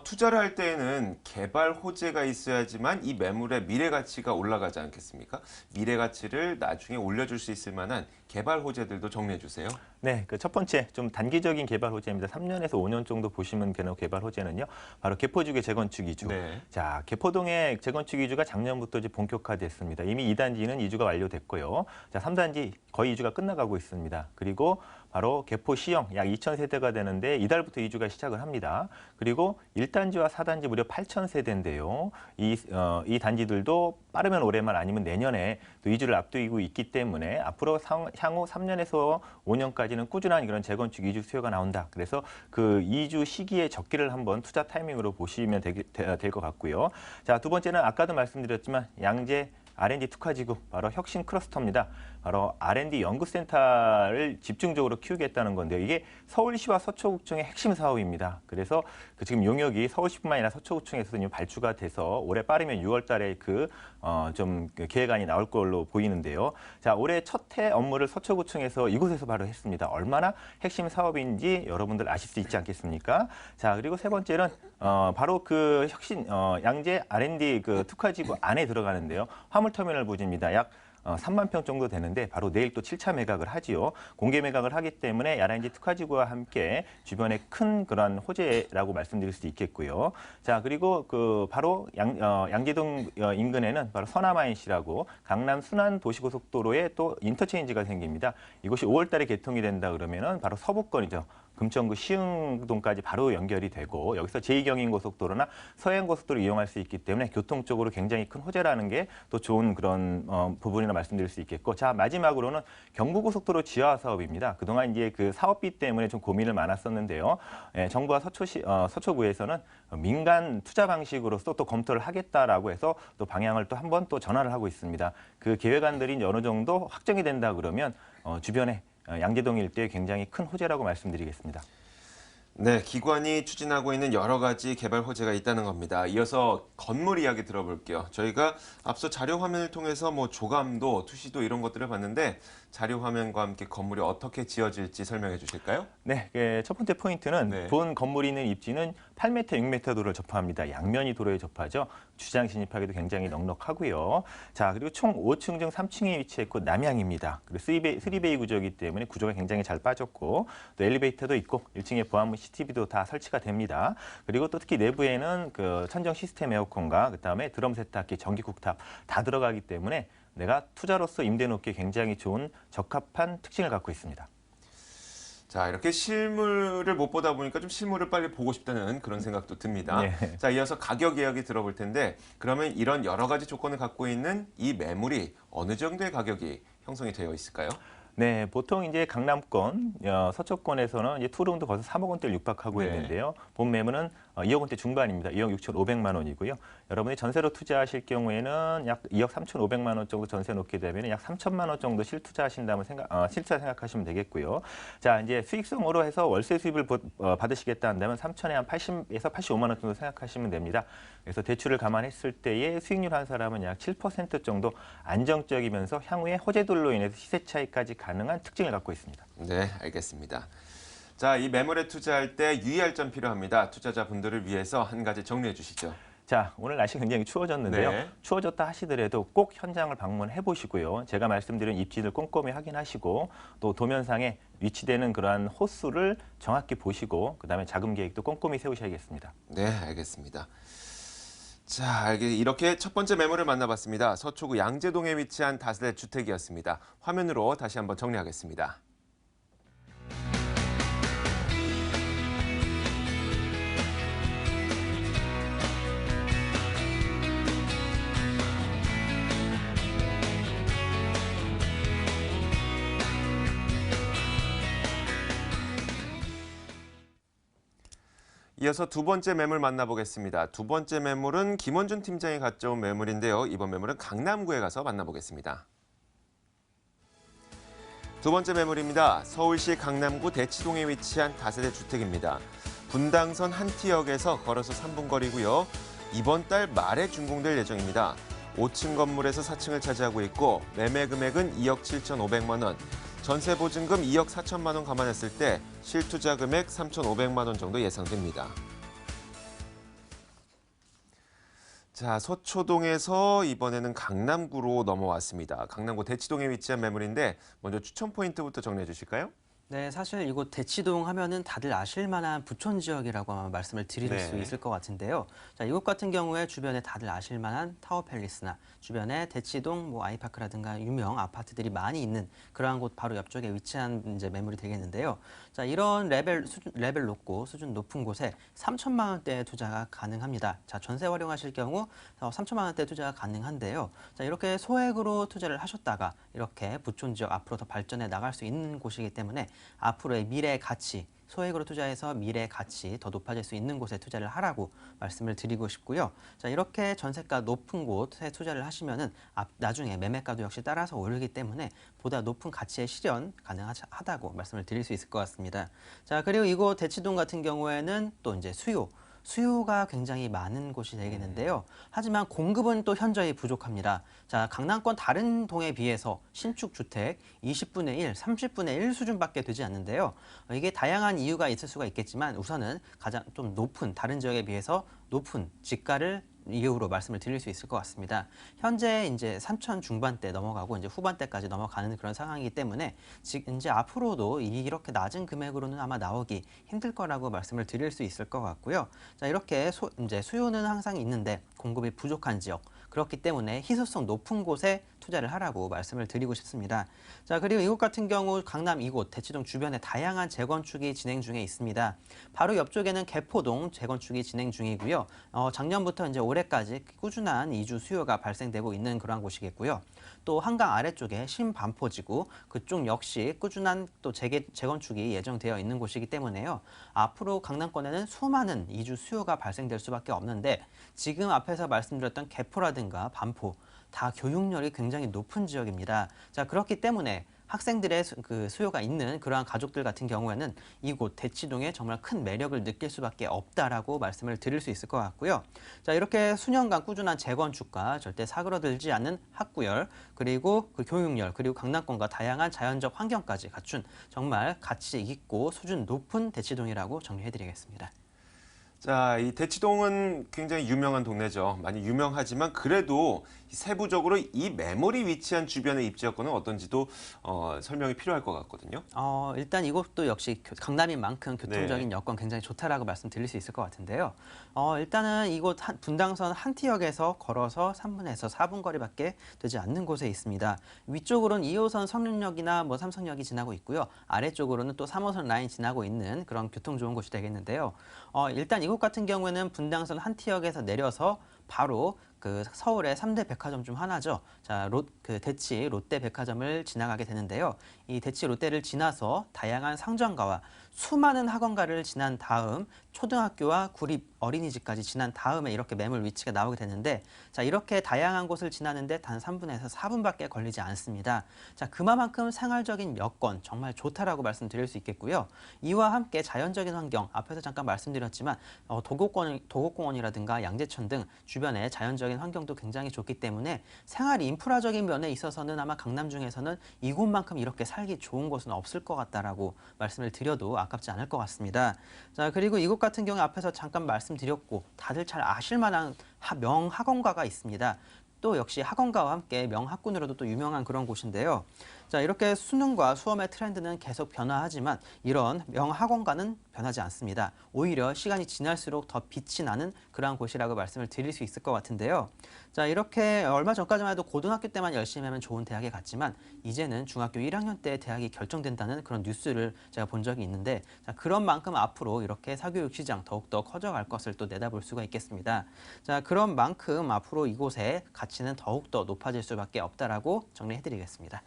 투자를 할 때에는 개발 호재가 있어야지만 이 매물의 미래 가치가 올라가지 않겠습니까? 미래 가치를 나중에 올려줄 수 있을 만한 개발 호재들도 정리해 주세요. 네, 그 첫 번째 좀 단기적인 개발 호재입니다. 3년에서 5년 정도 보시면 되는 개발 호재는요. 바로 개포지구의 재건축 이주. 네. 자, 개포동의 재건축 이주가 작년부터 이제 본격화됐습니다. 이미 2단지는 이주가 완료됐고요. 자, 3단지 거의 이주가 끝나가고 있습니다. 그리고 바로 개포 시형 약 2,000세대가 되는데 이달부터 이주가 시작을 합니다. 그리고 1단지와 4단지 무려 8,000세대인데요. 이 단지들도 빠르면 올해만 아니면 내년에 또 이주를 앞두고 있기 때문에 앞으로 향후 3년에서 5년까지는 꾸준한 그런 재건축 이주 수요가 나온다. 그래서 그 이주 시기의 적기를 한번 투자 타이밍으로 보시면 될 것 같고요. 자, 두 번째는 아까도 말씀드렸지만 양재 R&D 특화지구, 바로 혁신 클러스터입니다. 바로 R&D 연구센터를 집중적으로 키우겠다는 건데요. 이게 서울시와 서초구청의 핵심 사업입니다. 그래서 지금 용역이 서울시뿐만 아니라 서초구청에서도 발주가 돼서 올해 빠르면 6월 달에 좀 계획안이 나올 걸로 보이는데요. 자, 올해 첫 해 업무를 서초구청에서 이곳에서 바로 했습니다. 얼마나 핵심 사업인지 여러분들 아실 수 있지 않겠습니까? 자, 그리고 세 번째는 바로 그 혁신 양재 R&D 특화지구 안에 들어가는데요. 화물터미널 부지입니다. 약 3만 평 정도 되는데 바로 내일 또 7차 매각을 하지요. 공개 매각을 하기 때문에 R&D 특화지구와 함께 주변에 큰 그런 호재라고 말씀드릴 수 있겠고요. 자, 그리고 바로 양재동 인근에는 바로 서남IC라고 강남 순환 도시고속도로에 또 인터체인지가 생깁니다. 이곳이 5월 달에 개통이 된다 그러면은 바로 서부권이죠. 금천구 시흥동까지 바로 연결이 되고 여기서 제2경인고속도로나 서해안고속도로 이용할 수 있기 때문에 교통적으로 굉장히 큰 호재라는 게 또 좋은 그런 부분이라 말씀드릴 수 있겠고, 자, 마지막으로는 경부고속도로 지하 사업입니다. 그동안 이제 그 사업비 때문에 좀 고민을 많았었는데요. 정부와 서초구에서는 민간 투자 방식으로서 또 검토를 하겠다라고 해서 또 방향을 또 한 번 또 전환을 하고 있습니다. 그 계획안들이 이제 어느 정도 확정이 된다 그러면 주변에 양재동 일대에 굉장히 큰 호재라고 말씀드리겠습니다. 네, 기관이 추진하고 있는 여러 가지 개발 호재가 있다는 겁니다. 이어서 건물 이야기 들어볼게요. 저희가 앞서 자료 화면을 통해서 뭐 조감도, 투시도 이런 것들을 봤는데 자료 화면과 함께 건물이 어떻게 지어질지 설명해 주실까요? 네, 첫 번째 포인트는 본 건물이 있는 입지는 8m, 6m 도로를 접합니다. 양면이 도로에 접하죠. 주차장 진입하기도 굉장히 넉넉하고요. 자, 그리고 총 5층 중 3층에 위치했고 남향입니다. 그리고 3베이 구조이기 때문에 구조가 굉장히 잘 빠졌고 또 엘리베이터도 있고 1층에 보안문 CCTV도 다 설치가 됩니다. 그리고 또 특히 내부에는 그 천정 시스템 에어컨과 그다음에 드럼 세탁기, 전기 쿡탑 다 들어가기 때문에 내가 투자로서 임대 놓기에 굉장히 좋은 적합한 특징을 갖고 있습니다. 자, 이렇게 실물을 못 보다 보니까 좀 실물을 빨리 보고 싶다는 그런 생각도 듭니다. 네. 자, 이어서 가격 이야기 들어볼 텐데 그러면 이런 여러 가지 조건을 갖고 있는 이 매물이 어느 정도의 가격이 형성이 되어 있을까요? 네, 보통 이제 강남권, 서초권에서는 이제 투룸도 벌써 3억 원대를 육박하고 있는데요. 본 매물은 2억 원대 중반입니다. 2억 6,500만 원이고요. 여러분이 전세로 투자하실 경우에는 약 2억 3,500만 원 정도 전세 놓게 되면 약 3천만 원 정도 실투자하신다면 실투자 생각하시면 되겠고요. 자, 이제 수익성으로 해서 월세 수입을 받으시겠다 한다면 3천에 한 80에서 85만 원 정도 생각하시면 됩니다. 그래서 대출을 감안했을 때의 수익률 한 사람은 약 7% 정도 안정적이면서 향후에 호재들로 인해서 시세 차익까지 가능한 특징을 갖고 있습니다. 네, 알겠습니다. 자, 이 매물에 투자할 때 유의할 점 필요합니다. 투자자분들을 위해서 한 가지 정리해 주시죠. 자, 오늘 날씨 굉장히 추워졌는데요. 네. 추워졌다 하시더라도 꼭 현장을 방문해 보시고요. 제가 말씀드린 입지를 꼼꼼히 확인하시고 또 도면상에 위치되는 그러한 호수를 정확히 보시고 그다음에 자금 계획도 꼼꼼히 세우셔야겠습니다. 네, 알겠습니다. 자, 이렇게 첫 번째 매물을 만나봤습니다. 서초구 양재동에 위치한 다세대 주택이었습니다. 화면으로 다시 한번 정리하겠습니다. 이어서 두 번째 매물 만나보겠습니다. 두 번째 매물은 김원준 팀장이 가져온 매물인데요. 이번 매물은 강남구에 가서 만나보겠습니다. 두 번째 매물입니다. 서울시 강남구 대치동에 위치한 다세대 주택입니다. 분당선 한티역에서 걸어서 3분 거리고요. 이번 달 말에 준공될 예정입니다. 5층 건물에서 4층을 차지하고 있고 매매 금액은 2억 7,500만 원. 전세 보증금 2억 4천만 원 감안했을 때 실투자 금액 3,500만 원 정도 예상됩니다. 자, 서초동에서 이번에는 강남구로 넘어왔습니다. 강남구 대치동에 위치한 매물인데 먼저 추천 포인트부터 정리해 주실까요? 네, 사실 이곳 대치동 하면은 다들 아실 만한 부촌 지역이라고 아마 말씀을 드릴 네. 수 있을 것 같은데요. 자, 이곳 같은 경우에 주변에 다들 아실 만한 타워팰리스나 주변에 대치동, 뭐 아이파크라든가 유명 아파트들이 많이 있는 그러한 곳 바로 옆쪽에 위치한 이제 매물이 되겠는데요. 자, 이런 레벨 높고 수준 높은 곳에 3천만 원대의 투자가 가능합니다. 자, 전세 활용하실 경우 3천만 원대 투자가 가능한데요. 자, 이렇게 소액으로 투자를 하셨다가 이렇게 부촌 지역 앞으로 더 발전해 나갈 수 있는 곳이기 때문에 앞으로의 미래 가치, 소액으로 투자해서 미래 가치 더 높아질 수 있는 곳에 투자를 하라고 말씀을 드리고 싶고요. 자, 이렇게 전세가 높은 곳에 투자를 하시면은 나중에 매매가도 역시 따라서 오르기 때문에 보다 높은 가치의 실현 가능하다고 말씀을 드릴 수 있을 것 같습니다. 자, 그리고 이곳 대치동 같은 경우에는 또 이제 수요가 굉장히 많은 곳이 되겠는데요. 하지만 공급은 또 현저히 부족합니다. 자, 강남권 다른 동에 비해서 신축 주택 20분의 1, 30분의 1 수준밖에 되지 않는데요. 이게 다양한 이유가 있을 수가 있겠지만 우선은 가장 좀 높은 다른 지역에 비해서 높은 지가를 이유로 말씀을 드릴 수 있을 것 같습니다. 현재 이제 3천 중반대 넘어가고 이제 후반대까지 넘어가는 그런 상황이기 때문에 이제 앞으로도 이렇게 낮은 금액으로는 아마 나오기 힘들 거라고 말씀을 드릴 수 있을 것 같고요. 자, 이렇게 이제 수요는 항상 있는데 공급이 부족한 지역, 그렇기 때문에 희소성 높은 곳에 투자를 하라고 말씀을 드리고 싶습니다. 자, 그리고 이곳 같은 경우 강남 이곳 대치동 주변에 다양한 재건축이 진행 중에 있습니다. 바로 옆쪽에는 개포동 재건축이 진행 중이고요. 작년부터 이제 올해까지 꾸준한 이주 수요가 발생되고 있는 그러한 곳이겠고요. 또 한강 아래쪽에 신반포지구 그쪽 역시 꾸준한 또 재건축이 예정되어 있는 곳이기 때문에요. 앞으로 강남권에는 수많은 이주 수요가 발생될 수밖에 없는데 지금 앞에서 말씀드렸던 개포라든가 반포 다 교육열이 굉장히 높은 지역입니다. 자, 그렇기 때문에 학생들의 그 수요가 있는 그러한 가족들 같은 경우에는 이곳 대치동에 정말 큰 매력을 느낄 수밖에 없다라고 말씀을 드릴 수 있을 것 같고요. 자, 이렇게 수년간 꾸준한 재건축과 절대 사그러들지 않는 학구열, 그리고 그 교육열, 그리고 강남권과 다양한 자연적 환경까지 갖춘 정말 가치 있고 수준 높은 대치동이라고 정리해드리겠습니다. 자, 이 대치동은 굉장히 유명한 동네죠. 많이 유명하지만 그래도 세부적으로 이 매물이 위치한 주변의 입지 여건은 어떤지도 설명이 필요할 것 같거든요. 일단 이곳도 역시 강남인 만큼 교통적인 네. 여건 굉장히 좋다라고 말씀드릴 수 있을 것 같은데요. 일단은 이곳 분당선 한티역에서 걸어서 3분에서 4분 거리밖에 되지 않는 곳에 있습니다. 위쪽으로는 2호선 성윤역이나 뭐 삼성역이 지나고 있고요. 아래쪽으로는 또 3호선 라인 지나고 있는 그런 교통 좋은 곳이 되겠는데요. 일단 이곳 같은 경우에는 분당선 한티역에서 내려서 바로 그 서울의 3대 백화점 중 하나죠. 자, 대치 롯데 백화점을 지나가게 되는데요. 이 대치 롯데를 지나서 다양한 상점가와 수많은 학원가를 지난 다음 초등학교와 구립 어린이집까지 지난 다음에 이렇게 매물 위치가 나오게 되는데, 자, 이렇게 다양한 곳을 지나는데 단 3분에서 4분밖에 걸리지 않습니다. 자, 그만큼 생활적인 여건 정말 좋다라고 말씀드릴 수 있겠고요. 이와 함께 자연적인 환경, 앞에서 잠깐 말씀드렸지만 도곡공원이라든가 양재천 등 주변의 자연적인 환경도 굉장히 좋기 때문에 생활 인프라적인 면에 있어서는 아마 강남 중에서는 이곳만큼 이렇게 살기 좋은 곳은 없을 것 같다라고 말씀을 드려도 아깝지 않을 것 같습니다. 자, 그리고 이곳 같은 경우 앞에서 잠깐 말씀드렸고 다들 잘 아실 만한 명학원가가 있습니다. 또 역시 학원가와 함께 명학군으로도 또 유명한 그런 곳인데요. 자, 이렇게 수능과 수험의 트렌드는 계속 변화하지만 이런 명학원가는 변하지 않습니다. 오히려 시간이 지날수록 더 빛이 나는 그러한 곳이라고 말씀을 드릴 수 있을 것 같은데요. 자, 이렇게 얼마 전까지만 해도 고등학교 때만 열심히 하면 좋은 대학에 갔지만 이제는 중학교 1학년 때 대학이 결정된다는 그런 뉴스를 제가 본 적이 있는데, 자, 그런 만큼 앞으로 이렇게 사교육 시장 더욱더 커져갈 것을 또 내다볼 수가 있겠습니다. 자, 그런 만큼 앞으로 이곳의 가치는 더욱더 높아질 수밖에 없다라고 정리해드리겠습니다.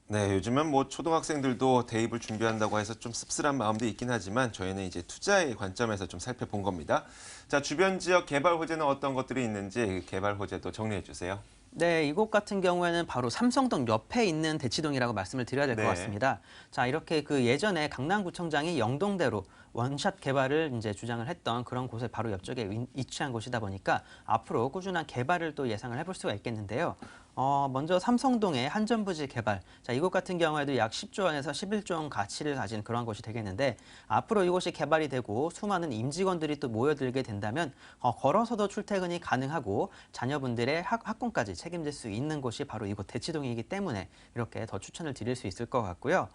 네, 요즘은 뭐 초등학생들도 대입을 준비한다고 해서 좀 씁쓸한 마음도 있긴 하지만 저희는 이제 투자의 관점에서 좀 살펴본 겁니다. 자, 주변 지역 개발 호재는 어떤 것들이 있는지 개발 호재도 정리해 주세요. 네, 이곳 같은 경우에는 바로 삼성동 옆에 있는 대치동이라고 말씀을 드려야 될 것 네. 같습니다. 자, 이렇게 그 예전에 강남구청장이 영동대로 원샷 개발을 이제 주장을 했던 그런 곳에 바로 옆쪽에 위치한 곳이다 보니까 앞으로 꾸준한 개발을 또 예상을 해볼 수가 있겠는데요. 먼저 삼성동의 한전부지 개발. 자, 이곳 같은 경우에도 약 10조 원에서 11조 원 가치를 가진 그러한 곳이 되겠는데 앞으로 이곳이 개발이 되고 수많은 임직원들이 또 모여들게 된다면 걸어서도 출퇴근이 가능하고 자녀분들의 학군까지 책임질 수 있는 곳이 바로 이곳 대치동이기 때문에 이렇게 더 추천을 드릴 수 있을 것 같고요.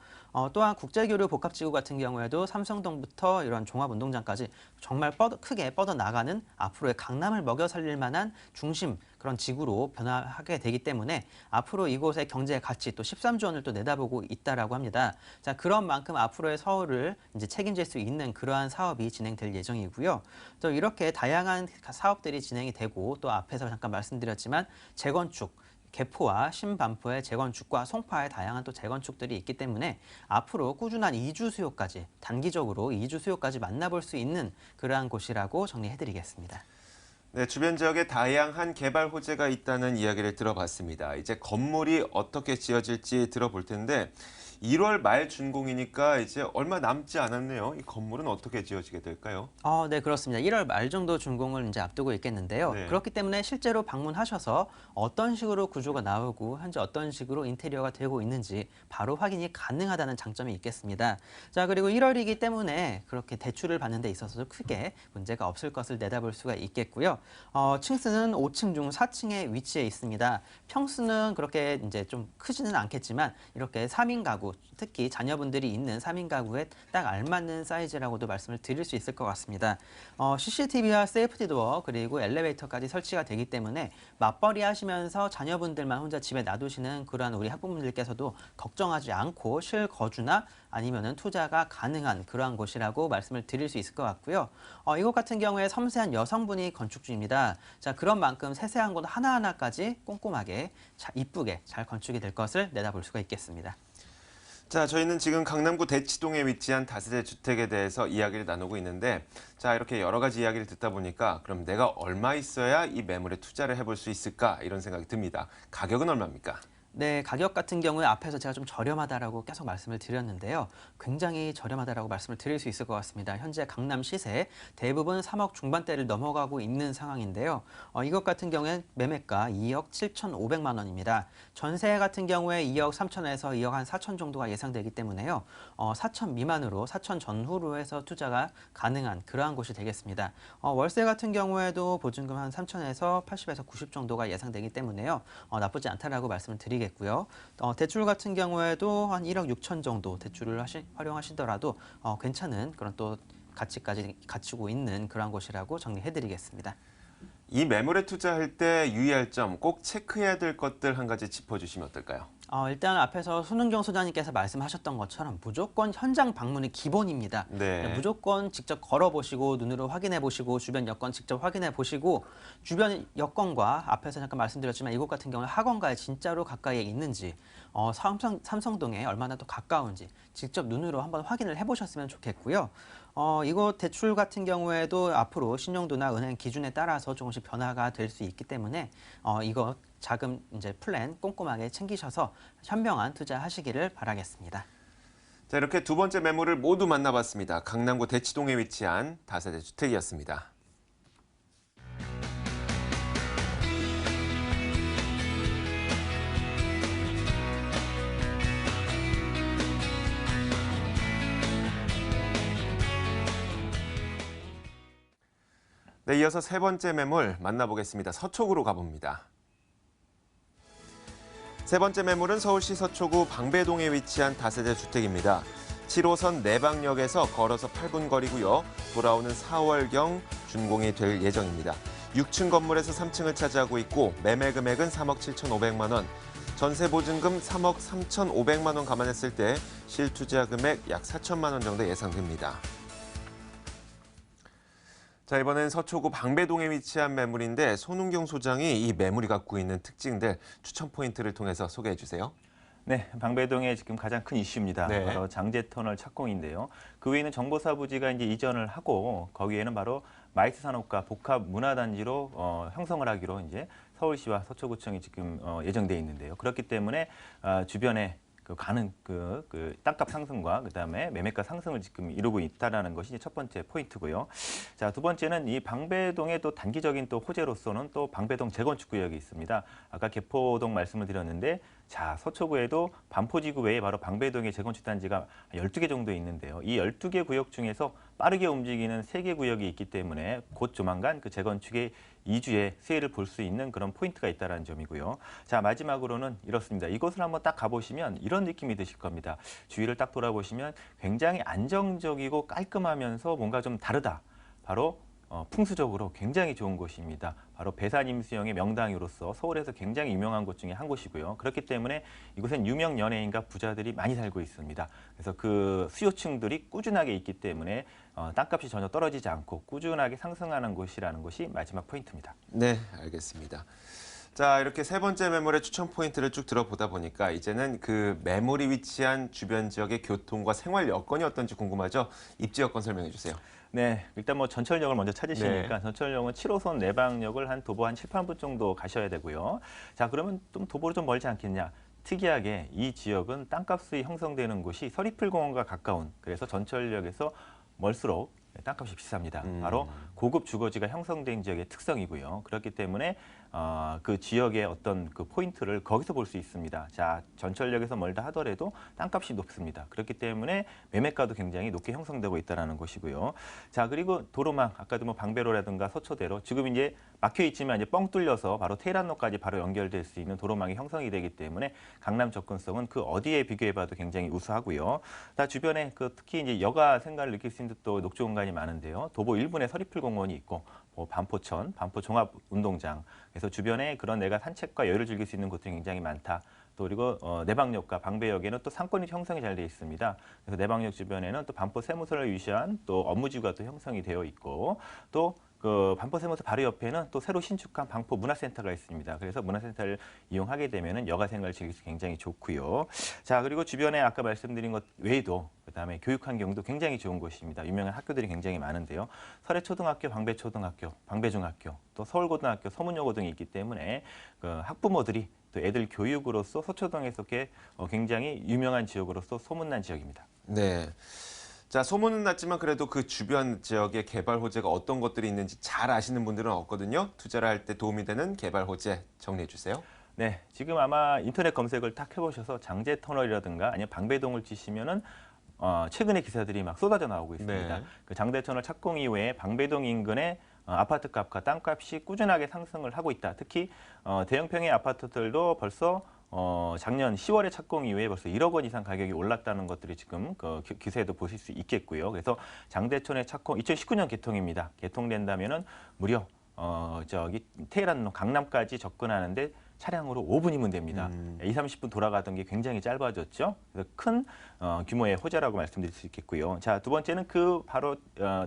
또한 국제교류 복합지구 같은 경우에도 삼성동부터 이런 종합운동장까지 정말 크게 뻗어나가는 앞으로의 강남을 먹여 살릴 만한 중심 그런 지구로 변화하게 되기 때문에 앞으로 이곳의 경제 가치 또 13조 원을 또 내다보고 있다라고 합니다. 자, 그런 만큼 앞으로의 서울을 이제 책임질 수 있는 그러한 사업이 진행될 예정이고요. 또 이렇게 다양한 사업들이 진행이 되고 또 앞에서 잠깐 말씀드렸지만 재건축 개포와 신반포의 재건축과 송파의 다양한 또 재건축들이 있기 때문에 앞으로 꾸준한 이주 수요까지 단기적으로 이주 수요까지 만나볼 수 있는 그러한 곳이라고 정리해드리겠습니다. 네, 주변 지역에 다양한 개발 호재가 있다는 이야기를 들어봤습니다. 이제 건물이 어떻게 지어질지 들어볼 텐데 1월 말 준공이니까 이제 얼마 남지 않았네요. 이 건물은 어떻게 지어지게 될까요? 네, 그렇습니다. 1월 말 정도 준공을 이제 앞두고 있겠는데요. 네. 그렇기 때문에 실제로 방문하셔서 어떤 식으로 구조가 나오고 현재 어떤 식으로 인테리어가 되고 있는지 바로 확인이 가능하다는 장점이 있겠습니다. 자, 그리고 1월이기 때문에 그렇게 대출을 받는 데 있어서도 크게 문제가 없을 것을 내다볼 수가 있겠고요. 층수는 5층 중 4층에 위치해 있습니다. 평수는 그렇게 이제 좀 크지는 않겠지만 이렇게 3인 가구 특히 자녀분들이 있는 3인 가구에 딱 알맞는 사이즈라고도 말씀을 드릴 수 있을 것 같습니다. CCTV와 세이프티 도어 그리고 엘리베이터까지 설치가 되기 때문에 맞벌이 하시면서 자녀분들만 혼자 집에 놔두시는 그러한 우리 학부모님들께서도 걱정하지 않고 실거주나 아니면은 투자가 가능한 그러한 곳이라고 말씀을 드릴 수 있을 것 같고요. 이곳 같은 경우에 섬세한 여성분이 건축 중입니다. 자, 그런 만큼 세세한 곳 하나하나까지 꼼꼼하게 이쁘게 잘 건축이 될 것을 내다볼 수가 있겠습니다. 자, 저희는 지금 강남구 대치동에 위치한 다세대 주택에 대해서 이야기를 나누고 있는데 자, 이렇게 여러 가지 이야기를 듣다 보니까 그럼 내가 얼마 있어야 이 매물에 투자를 해볼 수 있을까 이런 생각이 듭니다. 가격은 얼마입니까? 네, 가격 같은 경우에 앞에서 제가 좀 저렴하다라고 계속 말씀을 드렸는데요. 굉장히 저렴하다라고 말씀을 드릴 수 있을 것 같습니다. 현재 강남 시세 대부분 3억 중반대를 넘어가고 있는 상황인데요. 이것 같은 경우에 매매가 2억 7,500만 원입니다. 전세 같은 경우에 2억 3천에서 2억 한 4천 정도가 예상되기 때문에요. 4천 미만으로 4천 전후로 해서 투자가 가능한 그러한 곳이 되겠습니다. 월세 같은 경우에도 보증금 한 3천에서 80에서 90 정도가 예상되기 때문에요. 나쁘지 않다라고 말씀을 드리겠습니다. 겠고요. 대출 같은 경우에도 한 1억 6천 정도 대출을 활용하시더라도 괜찮은 그런 또 가치까지 갖추고 있는 그런 곳이라고 정리해드리겠습니다. 이 매물에 투자할 때 유의할 점, 꼭 체크해야 될 것들 한 가지 짚어주시면 어떨까요? 일단 앞에서 손은경 소장님께서 말씀하셨던 것처럼 무조건 현장 방문이 기본입니다. 네. 무조건 직접 걸어보시고 눈으로 확인해보시고 주변 여건 직접 확인해보시고 주변 여건과 앞에서 잠깐 말씀드렸지만 이곳 같은 경우는 학원가에 진짜로 가까이에 있는지 삼성동에 얼마나 또 가까운지 직접 눈으로 한번 확인을 해보셨으면 좋겠고요. 이곳 대출 같은 경우에도 앞으로 신용도나 은행 기준에 따라서 조금씩 변화가 될 수 있기 때문에 이거 자금 이제 플랜 꼼꼼하게 챙기셔서 현명한 투자하시기를 바라겠습니다. 자, 이렇게 두 번째 매물을 모두 만나봤습니다. 강남구 대치동에 위치한 다세대 주택이었습니다. 네, 이어서 세 번째 매물 만나보겠습니다. 서초구로 가봅니다. 세 번째 매물은 서울시 서초구 방배동에 위치한 다세대 주택입니다. 7호선 내방역에서 걸어서 8분 거리고요. 돌아오는 4월경 준공이 될 예정입니다. 6층 건물에서 3층을 차지하고 있고 매매 금액은 3억 7,500만 원, 전세 보증금 3억 3,500만 원 감안했을 때 실투자 금액 약 4천만 원 정도 예상됩니다. 자, 이번엔 서초구 방배동에 위치한 매물인데 손은경 소장이 이 매물이 갖고 있는 특징들 추천 포인트를 통해서 소개해 주세요. 네, 방배동의 지금 가장 큰 이슈입니다. 네. 바로 장제터널 착공인데요. 그 외에는 정보사 부지가 이제 이전을 하고 거기에는 바로 마이트 산업과 복합 문화단지로 형성을 하기로 이제 서울시와 서초구청이 지금 예정돼 있는데요. 그렇기 때문에 주변에 가는 그 땅값 상승과 그다음에 매매가 상승을 지금 이루고 있다라는 것이 첫 번째 포인트고요. 자, 두 번째는 이 방배동의 또 단기적인 또 호재로서는 또 방배동 재건축 구역이 있습니다. 아까 개포동 말씀을 드렸는데 자, 서초구에도 반포지구 외에 바로 방배동의 재건축 단지가 12개 정도 있는데요. 이 12개 구역 중에서 빠르게 움직이는 3개 구역이 있기 때문에 곧 조만간 그 재건축의 이주의 수혜를 볼 수 있는 그런 포인트가 있다는 점이고요. 자, 마지막으로는 이렇습니다. 이곳을 한번 딱 가보시면 이런 느낌이 드실 겁니다. 주위를 딱 돌아보시면 굉장히 안정적이고 깔끔하면서 뭔가 좀 다르다. 바로 풍수적으로 굉장히 좋은 곳입니다. 바로 배산 임수영의 명당으로서 서울에서 굉장히 유명한 곳 중에 한 곳이고요. 그렇기 때문에 이곳엔 유명 연예인과 부자들이 많이 살고 있습니다. 그래서 그 수요층들이 꾸준하게 있기 때문에 땅값이 전혀 떨어지지 않고 꾸준하게 상승하는 곳이라는 것이 마지막 포인트입니다. 네, 알겠습니다. 자, 이렇게 세 번째 매물의 추천 포인트를 쭉 들어보다 보니까 이제는 그 매물이 위치한 주변 지역의 교통과 생활 여건이 어떤지 궁금하죠? 입지 여건 설명해 주세요. 네, 일단 뭐 전철역을 먼저 찾으시니까 네. 전철역은 7호선 내방역을 한 도보 한 7, 8분 정도 가셔야 되고요. 자, 그러면 좀 도보로 좀 멀지 않겠냐? 특이하게 이 지역은 땅값이 형성되는 곳이 서리풀공원과 가까운, 그래서 전철역에서 멀수록 땅값이 비쌉니다. 바로 고급 주거지가 형성된 지역의 특성이고요. 그렇기 때문에 그 지역의 어떤 그 포인트를 거기서 볼 수 있습니다. 자, 전철역에서 멀다 하더라도 땅값이 높습니다. 그렇기 때문에 매매가도 굉장히 높게 형성되고 있다는 것이고요. 자, 그리고 도로망, 아까도 뭐 방배로라든가 서초대로 지금 이제 막혀 있지만 이제 뻥 뚫려서 바로 테란로까지 바로 연결될 수 있는 도로망이 형성이 되기 때문에 강남 접근성은 그 어디에 비교해봐도 굉장히 우수하고요. 다 주변에 그 특히 이제 여가 생활을 느낄 수 있는 또 녹조 공간이 많은데요. 도보 1분에 서리풀공원이 있고 뭐 반포천, 반포종합운동장, 그래서 주변에 그런 내가 산책과 여유를 즐길 수 있는 곳들이 굉장히 많다. 또 그리고 내방역과 방배역에는 또 상권이 형성이 잘 되어 있습니다. 그래서 내방역 주변에는 또 반포 세무서를 위시한 또 업무지구가 또 형성이 되어 있고 또 그 반포 세무서 바로 옆에는 또 새로 신축한 반포 문화센터가 있습니다. 그래서 문화센터를 이용하게 되면은 여가 생활을 즐길 수 굉장히 좋고요. 자, 그리고 주변에 아까 말씀드린 것 외에도 그다음에 교육 환경도 굉장히 좋은 곳입니다. 유명한 학교들이 굉장히 많은데요. 설해초등학교, 방배초등학교, 방배중학교, 또 서울고등학교, 서문여고 등이 있기 때문에 그 학부모들이 또 애들 교육으로서 서초동에서 굉장히 유명한 지역으로서 소문난 지역입니다. 네. 자, 소문은 났지만 그래도 그 주변 지역의 개발 호재가 어떤 것들이 있는지 잘 아시는 분들은 없거든요. 투자를 할 때 도움이 되는 개발 호재 정리해 주세요. 네, 지금 아마 인터넷 검색을 딱 해보셔서 장제터널이라든가 아니면 방배동을 치시면은 최근에 기사들이 막 쏟아져 나오고 있습니다. 네. 그 장제터널 착공 이후에 방배동 인근의 아파트 값과 땅값이 꾸준하게 상승을 하고 있다. 특히 대형평의 아파트들도 벌써 작년 10월에 착공 이후에 벌써 1억 원 이상 가격이 올랐다는 것들이 지금 그 기사에도 보실 수 있겠고요. 그래서 장대천의 착공 2019년 개통입니다. 개통된다면은 무려 저기 테헤란로 강남까지 접근하는데 차량으로 5분이면 됩니다. 20, 30분 돌아가던 게 굉장히 짧아졌죠. 그래서 큰 규모의 호재라고 말씀드릴 수 있겠고요. 자, 두 번째는 그 바로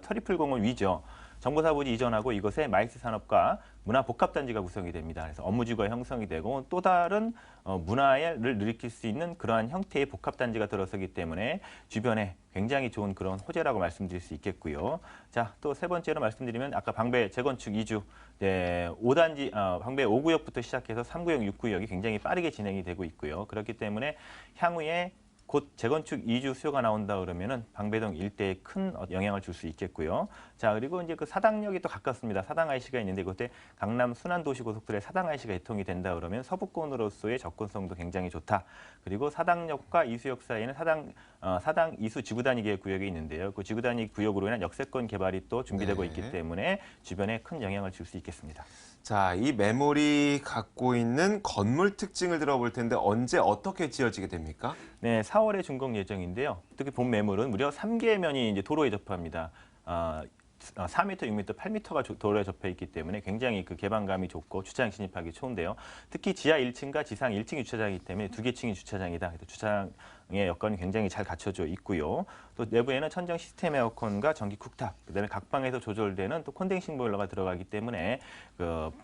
서리풀공원 위죠. 정보사부지 이전하고 이것에 마이스 산업과 문화복합단지가 구성이 됩니다. 그래서 업무지구가 형성이 되고 또 다른 문화를 느낄 수 있는 그러한 형태의 복합단지가 들어서기 때문에 주변에 굉장히 좋은 그런 호재라고 말씀드릴 수 있겠고요. 자, 또 세 번째로 말씀드리면 아까 방배 재건축 2주 5단지 방배 5구역부터 시작해서 3구역, 6구역이 굉장히 빠르게 진행이 되고 있고요. 그렇기 때문에 향후에 곧 재건축 2주 수요가 나온다 그러면은 방배동 일대에 큰 영향을 줄 수 있겠고요. 자, 그리고 이제 그 사당역이 또 가깝습니다. 사당 IC가 있는데 그때 강남 순환도시고속도로에 사당 IC가 개통이 된다 그러면 서부권으로서의 접근성도 굉장히 좋다. 그리고 사당역과 이수역 사이에는 사당 이수 지구단위 계획 구역이 있는데요. 그 지구단위 구역으로 인한 역세권 개발이 또 준비되고 네. 있기 때문에 주변에 큰 영향을 줄 수 있겠습니다. 자, 이 매물이 갖고 있는 건물 특징을 들어볼 텐데 언제 어떻게 지어지게 됩니까? 네, 4월에 준공 예정인데요. 특히 본 매물은 무려 3개의 면이 이제 도로에 접합니다. 4m, 6m, 8m가 도로에 접해 있기 때문에 굉장히 그 개방감이 좋고 주차장 진입하기 좋은데요. 특히 지하 1층과 지상 1층이 주차장이기 때문에 2개 층이 주차장이다. 그래서 주차장의 여건이 굉장히 잘 갖춰져 있고요. 또 내부에는 천정 시스템 에어컨과 전기 쿡탑, 그다음에 각 방에서 조절되는 또 콘덴싱 보일러가 들어가기 때문에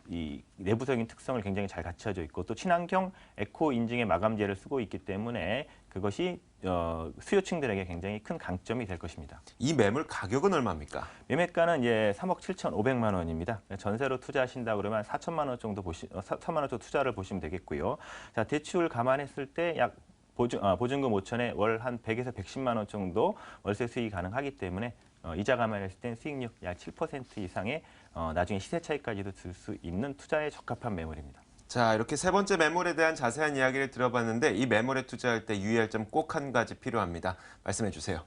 이 내부적인 특성을 굉장히 잘 갖춰져 있고 또 친환경 에코 인증의 마감재를 쓰고 있기 때문에 그것이 수요층들에게 굉장히 큰 강점이 될 것입니다. 이 매물 가격은 얼마입니까? 매매가는 이제 3억 7,500만 원입니다. 전세로 투자하신다 그러면 4천만 원 정도 4천만 원 정도 투자를 보시면 되겠고요. 자, 대출 감안했을 때 약 보증금 5천에 월 한 100에서 110만 원 정도 월세 수익이 가능하기 때문에 이자 감안했을 땐 수익률 약 7% 이상의 나중에 시세 차익까지도 들 수 있는 투자에 적합한 매물입니다. 자, 이렇게 세 번째 매물에 대한 자세한 이야기를 들어봤는데 이 매물에 투자할 때 유의할 점 꼭 한 가지 필요합니다. 말씀해 주세요.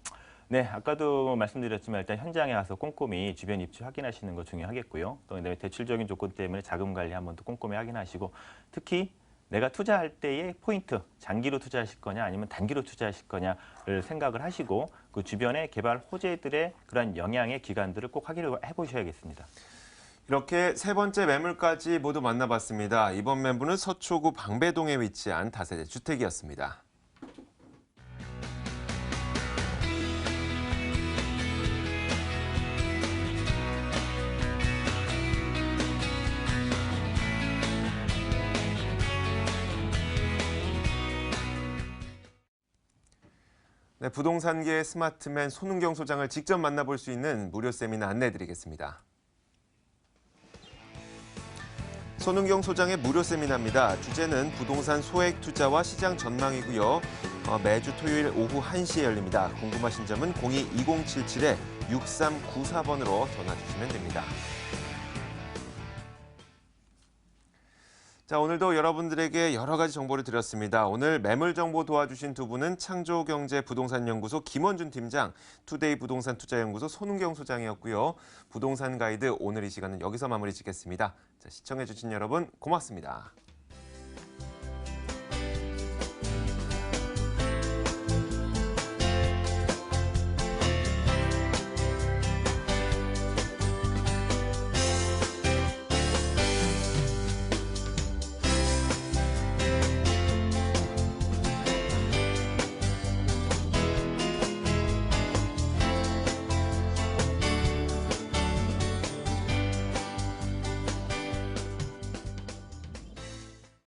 네, 아까도 말씀드렸지만 일단 현장에 가서 꼼꼼히 주변 입지 확인하시는 거 중요하겠고요. 또 그다음에 대출적인 조건 때문에 자금 관리 한번 더 꼼꼼히 확인하시고 특히 내가 투자할 때의 포인트, 장기로 투자하실 거냐 아니면 단기로 투자하실 거냐를 생각을 하시고 그 주변의 개발 호재들의 그러한 영향의 기간들을 꼭 확인을 해보셔야겠습니다. 이렇게 세 번째 매물까지 모두 만나봤습니다. 이번 매물은 서초구 방배동에 위치한 다세대 주택이었습니다. 네, 부동산계의 스마트맨 손은경 소장을 직접 만나볼 수 있는 무료 세미나 안내해드리겠습니다. 손은경 소장의 무료 세미나입니다. 주제는 부동산 소액 투자와 시장 전망이고요. 매주 토요일 오후 1시에 열립니다. 궁금하신 점은 02-2077-6394번으로 전화 주시면 됩니다. 자, 오늘도 여러분들에게 여러 가지 정보를 드렸습니다. 오늘 매물 정보 도와주신 두 분은 창조경제부동산연구소 김원준 팀장, 투데이 부동산 투자연구소 손은경 소장이었고요. 부동산 가이드 오늘 이 시간은 여기서 마무리 짓겠습니다. 자, 시청해주신 여러분 고맙습니다.